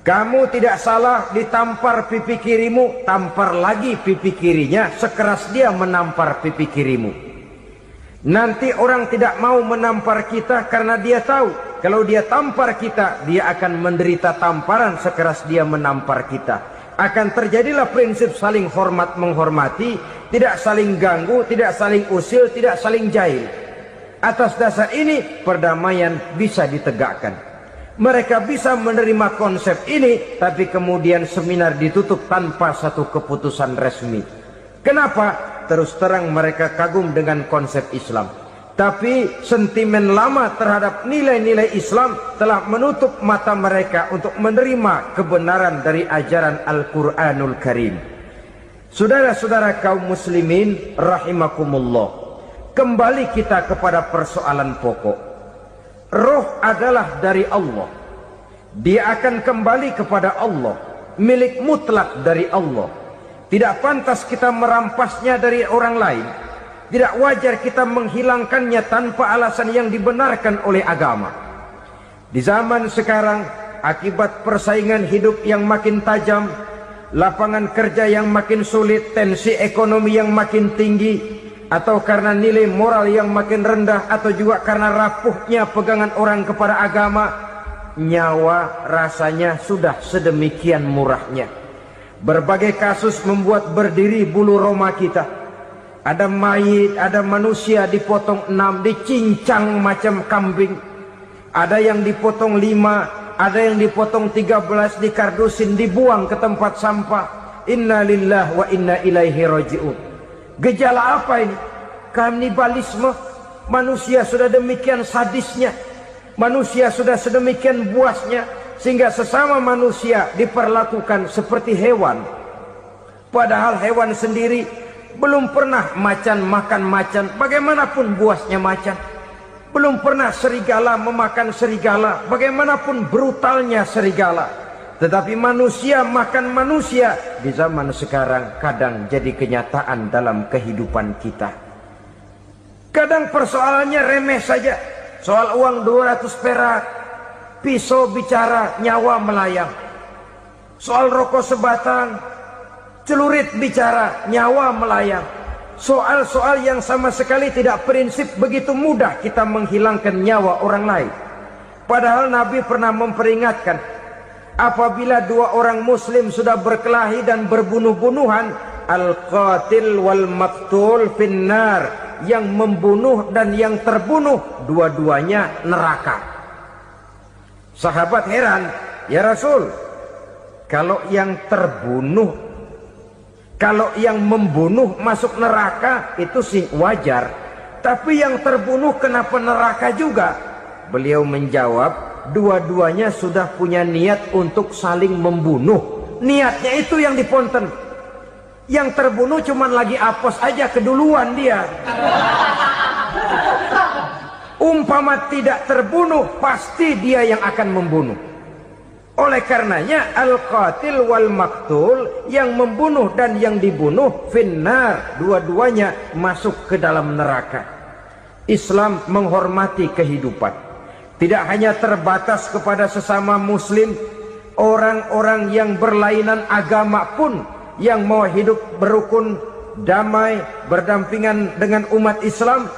Kamu tidak salah ditampar pipi kirimu, tampar lagi pipi kirinya sekeras dia menampar pipi kirimu. Nanti orang tidak mau menampar kita karena dia tahu kalau dia tampar kita, dia akan menderita tamparan sekeras dia menampar kita. Akan terjadilah prinsip saling hormat menghormati, tidak saling ganggu, tidak saling usil, tidak saling jahil. Atas dasar ini perdamaian bisa ditegakkan. Mereka bisa menerima konsep ini, tapi kemudian seminar ditutup tanpa satu keputusan resmi. Kenapa? Terus terang mereka kagum dengan konsep Islam, tapi sentimen lama terhadap nilai-nilai Islam telah menutup mata mereka untuk menerima kebenaran dari ajaran Al-Quranul Karim. Saudara-saudara kaum muslimin rahimakumullah, kembali kita kepada persoalan pokok. Roh adalah dari Allah, dia akan kembali kepada Allah, milik mutlak dari Allah. Tidak pantas kita merampasnya dari orang lain. Tidak wajar kita menghilangkannya tanpa alasan yang dibenarkan oleh agama. Di zaman sekarang, akibat persaingan hidup yang makin tajam, lapangan kerja yang makin sulit, tensi ekonomi yang makin tinggi, atau karena nilai moral yang makin rendah, atau juga karena rapuhnya pegangan orang kepada agama, nyawa rasanya sudah sedemikian murahnya. Berbagai kasus membuat berdiri bulu roma kita. Ada mayit, ada manusia dipotong 6, dicincang macam kambing. Ada yang dipotong 5, ada yang dipotong 13, dikardusin, dibuang ke tempat sampah. Inna lillahi wa inna ilaihi raji'un. Gejala apa ini? Kanibalisme. Manusia sudah demikian sadisnya, manusia sudah sedemikian buasnya, sehingga sesama manusia diperlakukan seperti hewan. Padahal hewan sendiri belum pernah macan makan macan, bagaimanapun buasnya macan. Belum pernah serigala memakan serigala, bagaimanapun brutalnya serigala. Tetapi manusia makan manusia di zaman sekarang kadang jadi kenyataan dalam kehidupan kita. Kadang persoalannya remeh saja, soal uang 200 perak, pisau bicara, nyawa melayang. Soal rokok sebatang, celurit bicara, nyawa melayang. Soal-soal yang sama sekali tidak prinsip, begitu mudah kita menghilangkan nyawa orang lain. Padahal Nabi pernah memperingatkan, apabila dua orang muslim sudah berkelahi dan berbunuh-bunuhan, al-qatil wal maqtul finnar, yang membunuh dan yang terbunuh dua-duanya neraka. Sahabat heran, ya Rasul, kalau yang terbunuh, kalau yang membunuh masuk neraka itu sih wajar, tapi yang terbunuh kenapa neraka juga? Beliau menjawab, dua-duanya sudah punya niat untuk saling membunuh. Niatnya itu yang diponten. Yang terbunuh cuman lagi apes aja, keduluan dia. Umpama tidak terbunuh, pasti dia yang akan membunuh. Oleh karenanya al-qatil wal maktul, yang membunuh dan yang dibunuh finnar, dua-duanya masuk ke dalam neraka. Islam menghormati kehidupan, tidak hanya terbatas kepada sesama muslim, orang-orang yang berlainan agama pun yang mau hidup berukun, damai, berdampingan dengan umat Islam,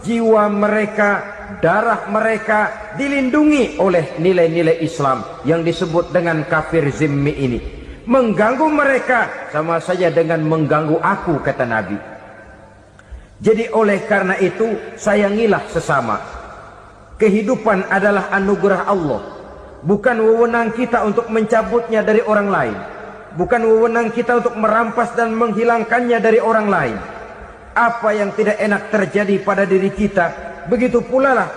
jiwa mereka, darah mereka dilindungi oleh nilai-nilai Islam yang disebut dengan kafir zimmi ini. Mengganggu mereka sama saja dengan mengganggu aku, kata Nabi. Jadi oleh karena itu, sayangilah sesama. Kehidupan adalah anugerah Allah, bukan wewenang kita untuk mencabutnya dari orang lain, bukan wewenang kita untuk merampas dan menghilangkannya dari orang lain. Apa yang tidak enak terjadi pada diri kita, begitu pula lah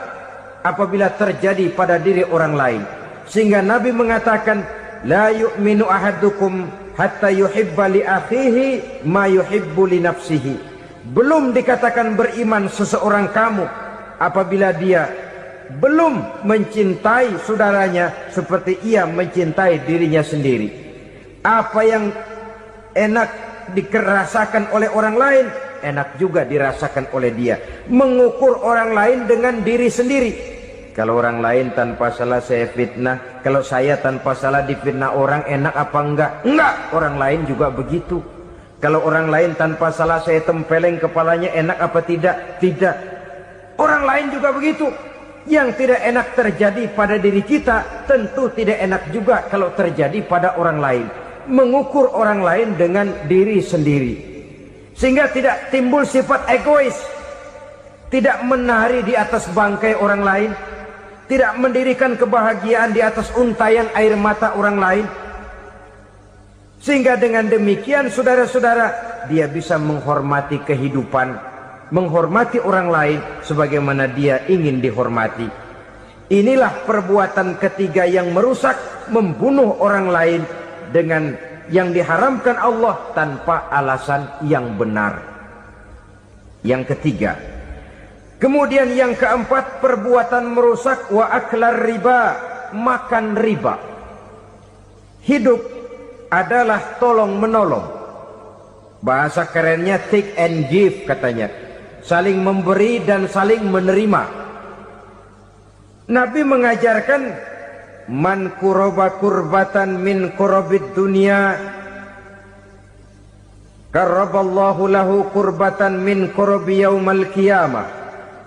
apabila terjadi pada diri orang lain. Sehingga Nabi mengatakan, la yu'minu ahadukum hatta yuhibba li akhihi ma yuhibbu li nafsihi. Belum dikatakan beriman seseorang kamu apabila dia belum mencintai saudaranya seperti ia mencintai dirinya sendiri. Apa yang enak dirasakan oleh orang lain, enak juga dirasakan oleh dia. Mengukur orang lain dengan diri sendiri. Kalau orang lain tanpa salah saya fitnah, kalau saya tanpa salah difitnah orang, enak apa enggak? Enggak, orang lain juga begitu. Kalau orang lain tanpa salah saya tempeleng kepalanya, enak apa tidak? Tidak. Orang lain juga begitu. Yang tidak enak terjadi pada diri kita, tentu tidak enak juga kalau terjadi pada orang lain. Mengukur orang lain dengan diri sendiri, sehingga tidak timbul sifat egois, tidak menari di atas bangkai orang lain, tidak mendirikan kebahagiaan di atas untayan air mata orang lain. Sehingga dengan demikian saudara-saudara, dia bisa menghormati kehidupan, menghormati orang lain sebagaimana dia ingin dihormati. Inilah perbuatan ketiga yang merusak, membunuh orang lain dengan yang diharamkan Allah tanpa alasan yang benar. Yang ketiga. Kemudian yang keempat, perbuatan merusak wa aklar riba, makan riba. Hidup adalah tolong menolong. Bahasa kerennya take and give katanya. Saling memberi dan saling menerima. Nabi mengajarkan, man kuraba kurbatan min kurabid dunia karaballahu lahu kurbatan min kurabi yaumal qiyamah.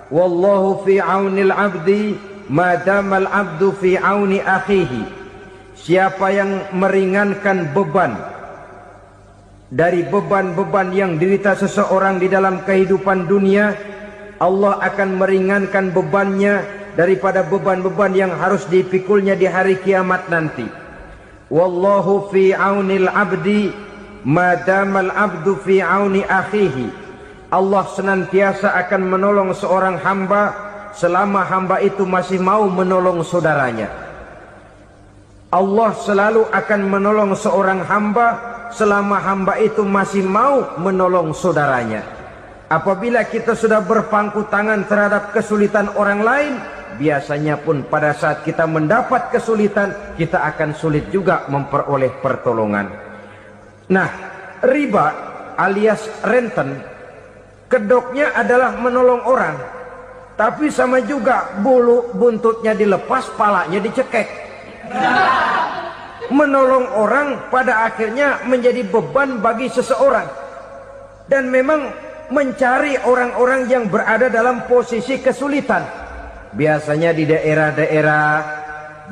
Wallahu fi aunil abdi madamal abdu fi auni akhihi. Siapa yang meringankan beban dari beban-beban yang derita seseorang di dalam kehidupan dunia, Allah akan meringankan bebannya daripada beban-beban yang harus dipikulnya di hari kiamat nanti. Wallahu fi aunil abdi madamal abdu fi auni akhihi. Allah senantiasa akan menolong seorang hamba selama hamba itu masih mau menolong saudaranya. Allah selalu akan menolong seorang hamba selama hamba itu masih mau menolong saudaranya. Apabila kita sudah berpangku tangan terhadap kesulitan orang lain, biasanya pun pada saat kita mendapat kesulitan, kita akan sulit juga memperoleh pertolongan. Nah, riba alias renten, kedoknya adalah menolong orang, tapi sama juga bulu buntutnya dilepas, palanya dicekek. Menolong orang pada akhirnya menjadi beban bagi seseorang. Dan memang mencari orang-orang yang berada dalam posisi kesulitan. Biasanya di daerah-daerah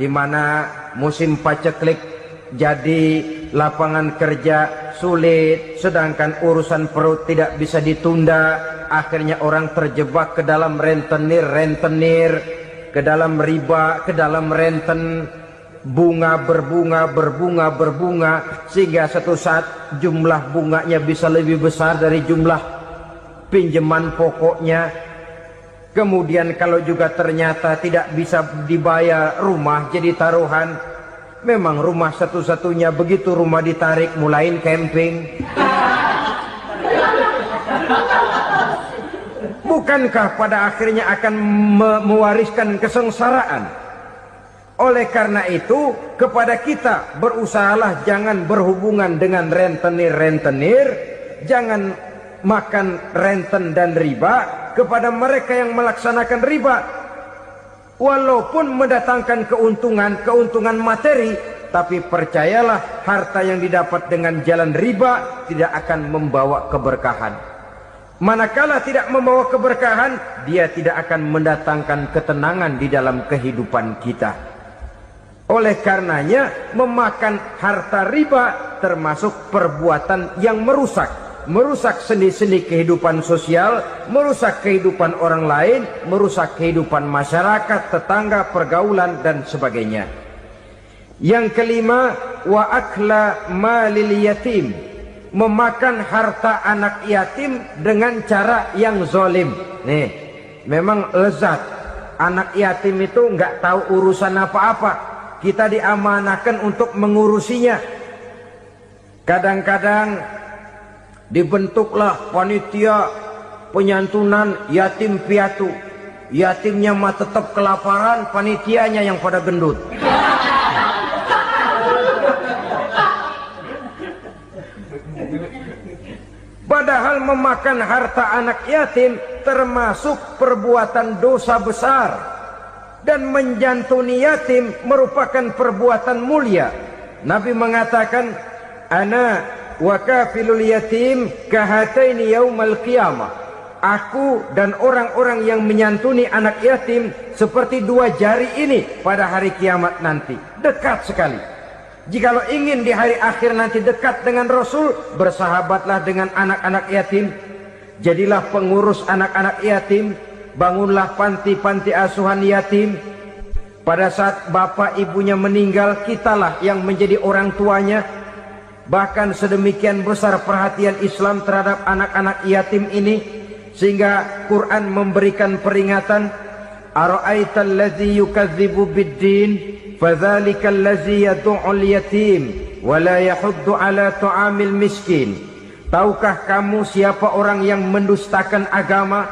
di mana musim paceklik jadi lapangan kerja sulit, sedangkan urusan perut tidak bisa ditunda, akhirnya orang terjebak ke dalam rentenir, ke dalam riba, ke dalam renten. Bunga berbunga sehingga satu saat jumlah bunganya bisa lebih besar dari jumlah pinjaman pokoknya. Kemudian kalau juga ternyata tidak bisa dibayar, rumah jadi taruhan. Memang rumah satu-satunya, begitu rumah ditarik mulain camping. Bukankah pada akhirnya akan mewariskan kesengsaraan? Oleh karena itu, kepada kita berusahalah jangan berhubungan dengan rentenir, jangan makan renten dan riba. Kepada mereka yang melaksanakan riba, walaupun mendatangkan keuntungan materi, tapi percayalah harta yang didapat dengan jalan riba tidak akan membawa keberkahan. Manakala tidak membawa keberkahan, dia tidak akan mendatangkan ketenangan di dalam kehidupan kita. Oleh karenanya, memakan harta riba termasuk perbuatan yang merusak. merusak sendi-sendi kehidupan sosial, merusak kehidupan orang lain, merusak kehidupan masyarakat, tetangga, pergaulan, dan sebagainya. Yang kelima, wa akla malil yatim, memakan harta anak yatim dengan cara yang zalim. Nih, memang lezat. Anak yatim itu nggak tahu urusan apa-apa. Kita diamanahkan untuk mengurusinya. Kadang-kadang dibentuklah panitia penyantunan yatim piatu. Yatimnya mah tetap kelaparan, panitianya yang pada gendut. Padahal memakan harta anak yatim termasuk perbuatan dosa besar, dan menjantuni yatim merupakan perbuatan mulia. Nabi mengatakan, ana wa kafilul yatim kahataini yaumal qiyamah. Aku dan orang-orang yang menyantuni anak yatim seperti dua jari ini pada hari kiamat nanti. Dekat sekali. Jikalau ingin di hari akhir nanti dekat dengan Rasul, bersahabatlah dengan anak-anak yatim. Jadilah pengurus anak-anak yatim. Bangunlah panti-panti asuhan yatim. Pada saat bapak ibunya meninggal, kitalah yang menjadi orang tuanya. Bahkan sedemikian besar perhatian Islam terhadap anak-anak yatim ini, sehingga Quran memberikan peringatan, ara'aital ladzi yukadzibu bid-din fadzalikal ladzi yad'ul yatim wa la yahuddu ala ta'amil miskin. Tahukah kamu siapa orang yang mendustakan agama,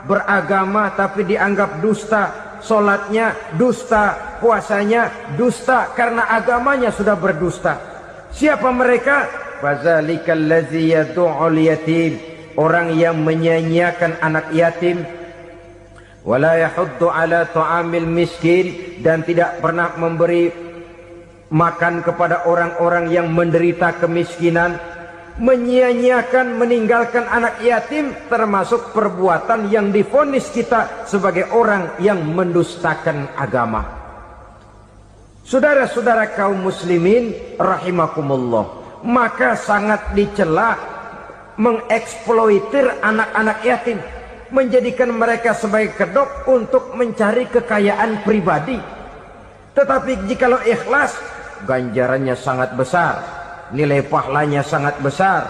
beragama tapi dianggap dusta, salatnya dusta, puasanya dusta karena agamanya sudah berdusta. Siapa mereka? Fadzalikal ladzi yad'ul yatim, orang yang menyia-nyiakan anak yatim, wala yahuddu ala ta'amil miskin, dan tidak pernah memberi makan kepada orang-orang yang menderita kemiskinan. Menyia-nyiakan, meninggalkan anak yatim termasuk perbuatan yang divonis kita sebagai orang yang mendustakan agama. Saudara-saudara kaum muslimin rahimakumullah, maka sangat dicela mengeksploitir anak-anak yatim, menjadikan mereka sebagai kedok untuk mencari kekayaan pribadi. Tetapi jikalau ikhlas, ganjarannya sangat besar, nilai pahalanya sangat besar.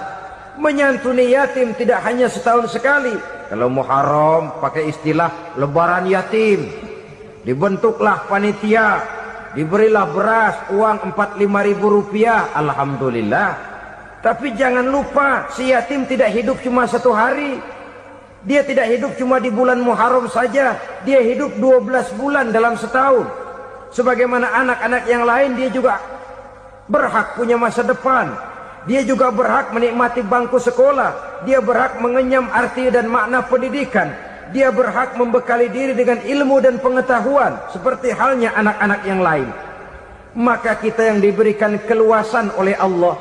Menyantuni yatim tidak hanya setahun sekali. Kalau Muharram pakai istilah lebaran yatim, dibentuklah panitia, diberilah beras, uang 4-5 ribu rupiah, alhamdulillah. Tapi jangan lupa, si yatim tidak hidup cuma satu hari. Dia tidak hidup cuma di bulan Muharram saja. Dia hidup 12 bulan dalam setahun. Sebagaimana anak-anak yang lain, dia juga berhak punya masa depan. Dia juga berhak menikmati bangku sekolah. Dia berhak mengenyam arti dan makna pendidikan. Dia berhak membekali diri dengan ilmu dan pengetahuan, seperti halnya anak-anak yang lain. Maka kita yang diberikan keluasan oleh Allah,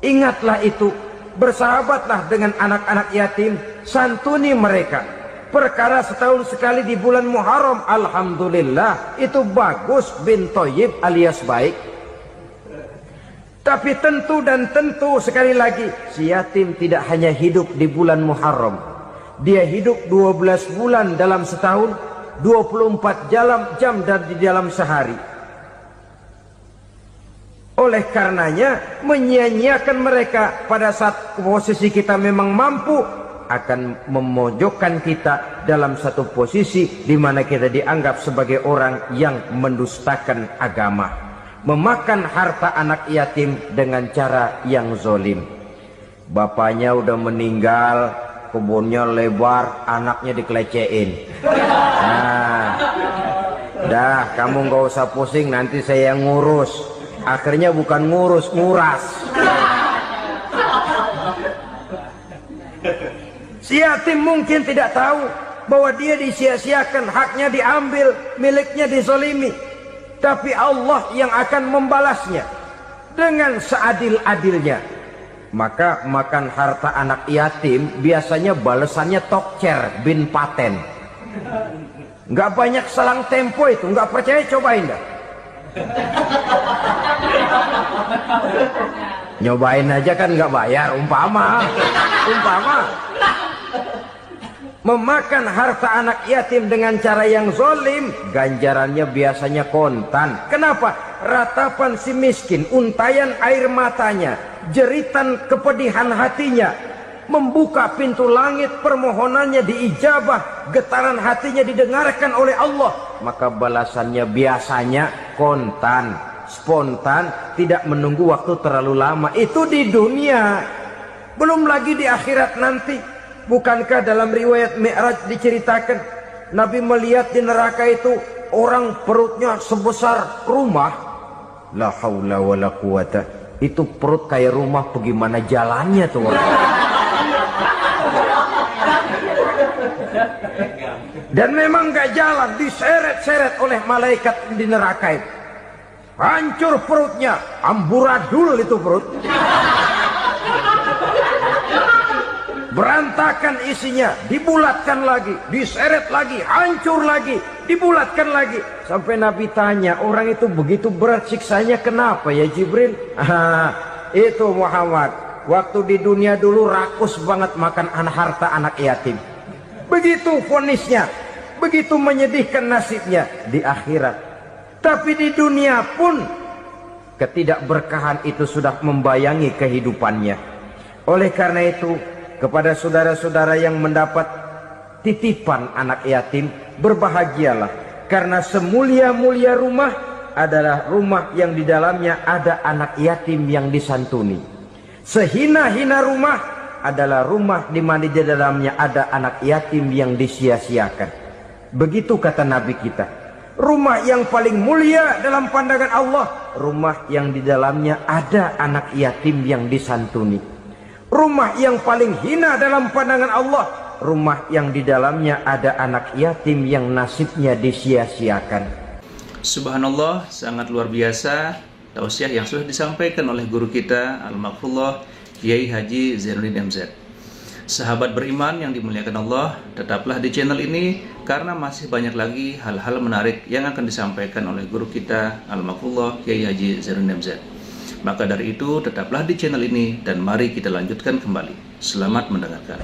ingatlah itu, bersahabatlah dengan anak-anak yatim, santuni mereka. Perkara setahun sekali di bulan Muharram, alhamdulillah, itu bagus, bin Thayyib alias baik. Tapi tentu dan tentu sekali lagi, si yatim tidak hanya hidup di bulan Muharram. Dia hidup 12 bulan dalam setahun, 24 jam di dalam sehari. Oleh karenanya, menyia-nyiakan mereka pada saat posisi kita memang mampu akan memojokkan kita dalam satu posisi di mana kita dianggap sebagai orang yang mendustakan agama, memakan harta anak yatim dengan cara yang zalim. Bapaknya udah meninggal, kebunnya lebar, anaknya dikelecehin. Nah, dah kamu nggak usah pusing, nanti saya yang ngurus. Akhirnya bukan ngurus, nguras. Si yatim mungkin tidak tahu bahwa dia disia-siakan, haknya diambil, miliknya dizalimi. Tapi Allah yang akan membalasnya dengan seadil-adilnya. Maka makan harta anak yatim biasanya balasannya tokcer bin paten. Nggak banyak selang tempo itu, nggak percaya cobain dah. Nyobain aja kan nggak bayar, umpama memakan harta anak yatim dengan cara yang zolim, ganjarannya biasanya kontan. Kenapa? Ratapan si miskin, untayan air matanya, jeritan kepedihan hatinya, membuka pintu langit, permohonannya diijabah, getaran hatinya didengarkan oleh Allah, maka balasannya biasanya kontan, spontan, tidak menunggu waktu terlalu lama. Itu di dunia, belum lagi di akhirat nanti. Bukankah dalam riwayat Mi'raj diceritakan Nabi melihat di neraka itu orang perutnya sebesar rumah? La haula wala quwata. Itu perut kayak rumah, bagaimana jalannya tuh orang? Dan memang gak jalan, diseret-seret oleh malaikat di neraka itu. Hancur perutnya, amburadul itu perut. Berantakan isinya, dibulatkan lagi, diseret lagi, hancur lagi, dibulatkan lagi. Sampai Nabi tanya, orang itu begitu berat siksanya kenapa ya Jibril? Itu Muhammad, waktu di dunia dulu rakus banget makan harta anak yatim. Begitu vonisnya, begitu menyedihkan nasibnya di akhirat. Tapi di dunia pun ketidakberkahan itu sudah membayangi kehidupannya. Oleh karena itu, kepada saudara-saudara yang mendapat titipan anak yatim, berbahagialah, karena semulia-mulia rumah adalah rumah yang di dalamnya ada anak yatim yang disantuni. Sehina-hina rumah adalah rumah di mana di dalamnya ada anak yatim yang disia-siakan. Begitu kata Nabi kita. Rumah yang paling mulia dalam pandangan Allah, rumah yang di dalamnya ada anak yatim yang disantuni. Rumah yang paling hina dalam pandangan Allah, rumah yang di dalamnya ada anak yatim yang nasibnya disia-siakan. Subhanallah, sangat luar biasa tausiah yang sudah disampaikan oleh guru kita Al-Maghfurullah Kiai Haji Zainuddin MZ. Sahabat beriman yang dimuliakan Allah, tetaplah di channel ini karena masih banyak lagi hal-hal menarik yang akan disampaikan oleh guru kita Al-Maghfurullah Kiai Haji Zainuddin MZ. Maka dari itu tetaplah di channel ini dan mari kita lanjutkan kembali. Selamat mendengarkan.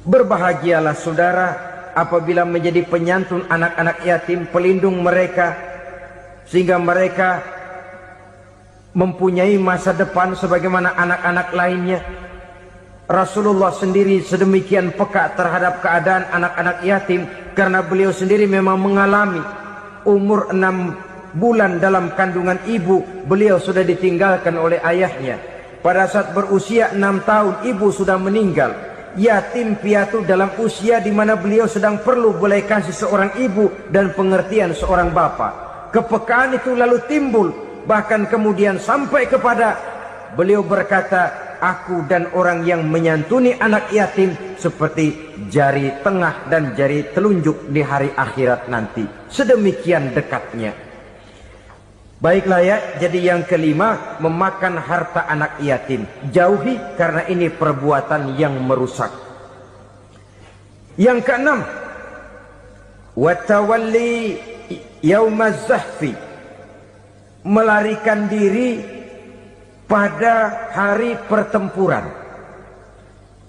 Berbahagialah saudara apabila menjadi penyantun anak-anak yatim, pelindung mereka, sehingga mereka mempunyai masa depan sebagaimana anak-anak lainnya. Rasulullah sendiri sedemikian peka terhadap keadaan anak-anak yatim karena beliau sendiri memang mengalami umur 6 bulan dalam kandungan ibu, beliau sudah ditinggalkan oleh ayahnya. Pada saat berusia 6 tahun ibu sudah meninggal. Yatim piatu dalam usia di mana beliau sedang perlu belas kasih seorang ibu dan pengertian seorang bapa. Kepekaan itu lalu timbul, bahkan kemudian sampai kepada beliau berkata, aku dan orang yang menyantuni anak yatim seperti jari tengah dan jari telunjuk di hari akhirat nanti. Sedemikian dekatnya. Baiklah ya, jadi yang kelima, memakan harta anak yatim. Jauhi karena ini perbuatan yang merusak. Yang keenam, watawalli yaumaz zahfi, melarikan diri pada hari pertempuran.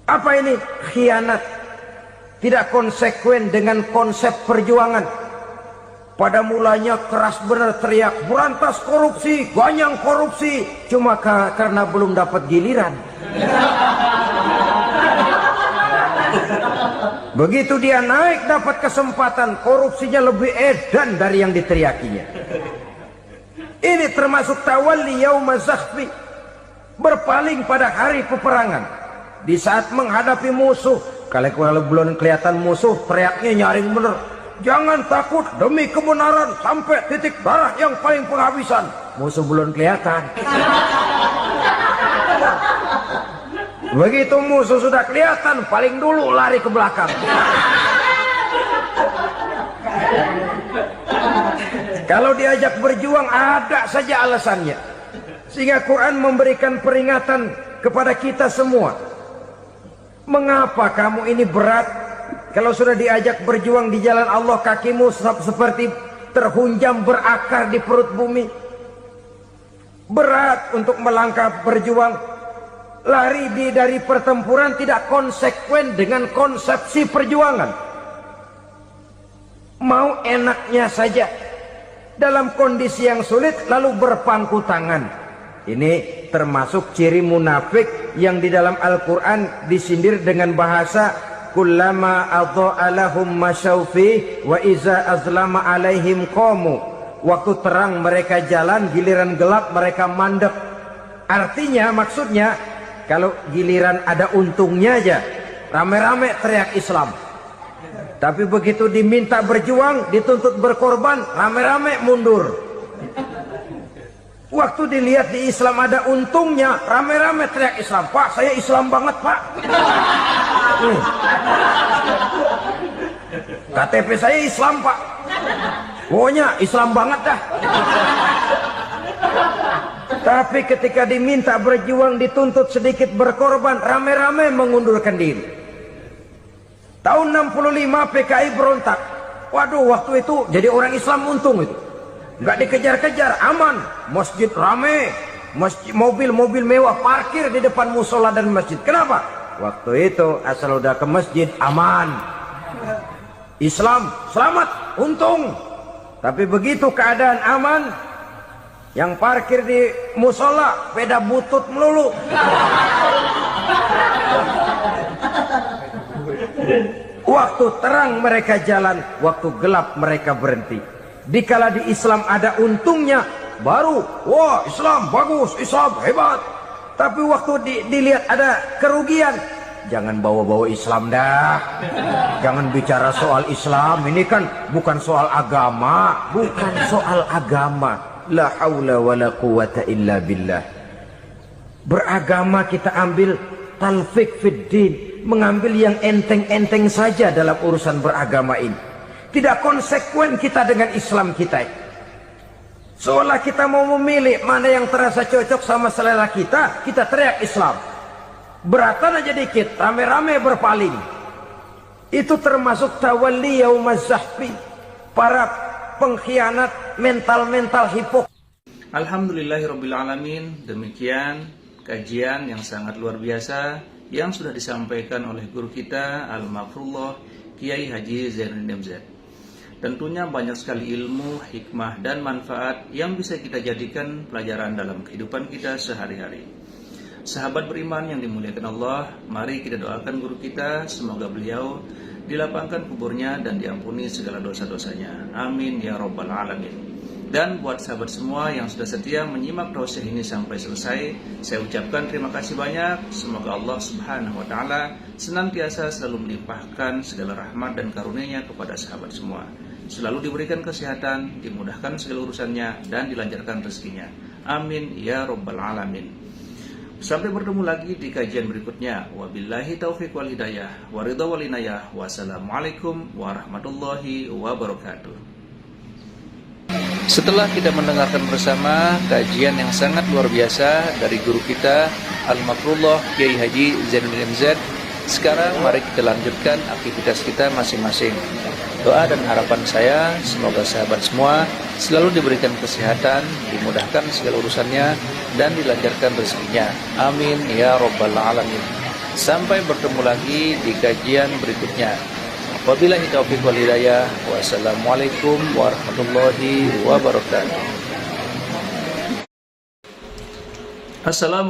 Apa ini? Khianat. Tidak konsekuen dengan konsep perjuangan. Pada mulanya keras benar teriak, berantas korupsi, ganyang korupsi. Cuma karena belum dapat giliran. Begitu dia naik dapat kesempatan, korupsinya lebih edan dari yang diteriakinya. Ini termasuk tawalli yaumaz zahfi, berpaling pada hari peperangan. Di saat menghadapi musuh, kalau belum kelihatan musuh, teriaknya nyaring bener. Jangan takut demi kebenaran sampai titik darah yang paling penghabisan. Musuh belum kelihatan. Begitu musuh sudah kelihatan, paling dulu lari ke belakang. Kalau diajak berjuang ada saja alasannya. Sehingga Quran memberikan peringatan kepada kita semua. Mengapa kamu ini berat? Kalau sudah diajak berjuang di jalan Allah, kakimu seperti terhunjam berakar di perut bumi. berat untuk melangkah berjuang. Lari dari pertempuran tidak konsekuen dengan konsepsi perjuangan. Mau enaknya saja dalam kondisi yang sulit lalu berpangku tangan. Ini termasuk ciri munafik yang di dalam Al-Quran disindir dengan bahasa kullama adha'a lahum masyaufi wa iza azlama alaihim qamu. Waktu terang mereka jalan, giliran gelap mereka mandek. Artinya, maksudnya, kalau giliran ada untungnya aja, rame-rame teriak Islam. Tapi begitu diminta berjuang, dituntut berkorban, rame-rame mundur. Waktu dilihat di Islam ada untungnya, rame-rame teriak Islam. Pak, saya Islam banget, Pak. KTP saya Islam, Pak. Pokoknya Islam banget dah. Tapi ketika diminta berjuang, dituntut sedikit berkorban, rame-rame mengundurkan diri. Tahun 65 PKI berontak. Waduh, waktu itu jadi orang Islam untung itu. Nggak dikejar-kejar, aman. Masjid rame, masjid, mobil-mobil mewah parkir di depan musola dan masjid. Kenapa? Waktu itu asal udah ke masjid aman. Islam selamat, untung. Tapi begitu keadaan aman, yang parkir di musola sepeda butut melulu. Waktu terang mereka jalan, waktu gelap mereka berhenti. Dikala di Islam ada untungnya, baru wah Islam bagus, Islam hebat. Tapi waktu dilihat ada kerugian, jangan bawa-bawa Islam dah. Jangan bicara soal Islam, ini kan bukan soal agama. Bukan soal agama. La haula wa la quwata illa billah. Beragama kita ambil talfik fid din, mengambil yang enteng-enteng saja dalam urusan beragama ini. Tidak konsekuen kita dengan Islam kita. Seolah kita mau memilih mana yang terasa cocok sama selera kita, kita teriak Islam. Beratan aja dikit, rame-rame berpaling. Itu termasuk tawalli yaumaz zahfi, para pengkhianat mental-mental hipokrit. Alhamdulillahirrabbilalamin. Demikian kajian yang sangat luar biasa yang sudah disampaikan oleh guru kita Al-Mafrullah Kiai Haji Zainuddin MZ. Tentunya banyak sekali ilmu, hikmah, dan manfaat yang bisa kita jadikan pelajaran dalam kehidupan kita sehari-hari. Sahabat beriman yang dimuliakan Allah, mari kita doakan guru kita, semoga beliau dilapangkan kuburnya dan diampuni segala dosa-dosanya. Amin ya rabbal alamin. Dan buat sahabat semua yang sudah setia menyimak dosa ini sampai selesai, saya ucapkan terima kasih banyak. Semoga Allah Subhanahu wa taala senantiasa selalu melimpahkan segala rahmat dan karunia-Nya kepada sahabat semua. Selalu diberikan kesehatan, dimudahkan segala urusannya, dan dilancarkan rezekinya. Amin ya rabbal alamin. Sampai bertemu lagi di kajian berikutnya. Wabillahi taufiq wal hidayah, waridha wal inayah. Wassalamualaikum warahmatullahi wabarakatuh. Setelah kita mendengarkan bersama kajian yang sangat luar biasa dari guru kita Al-Mafrullah Kiai Haji Zainuddin MZ, sekarang mari kita lanjutkan aktivitas kita masing-masing. Doa dan harapan saya, semoga sahabat semua selalu diberikan kesehatan, dimudahkan segala urusannya, dan dilancarkan rezekinya. Amin ya rabbal alamin. Sampai bertemu lagi di kajian berikutnya. Wabillahi taufiq wal hidayah. Wassalamualaikum warahmatullahi wabarakatuh. Assalamualaikum.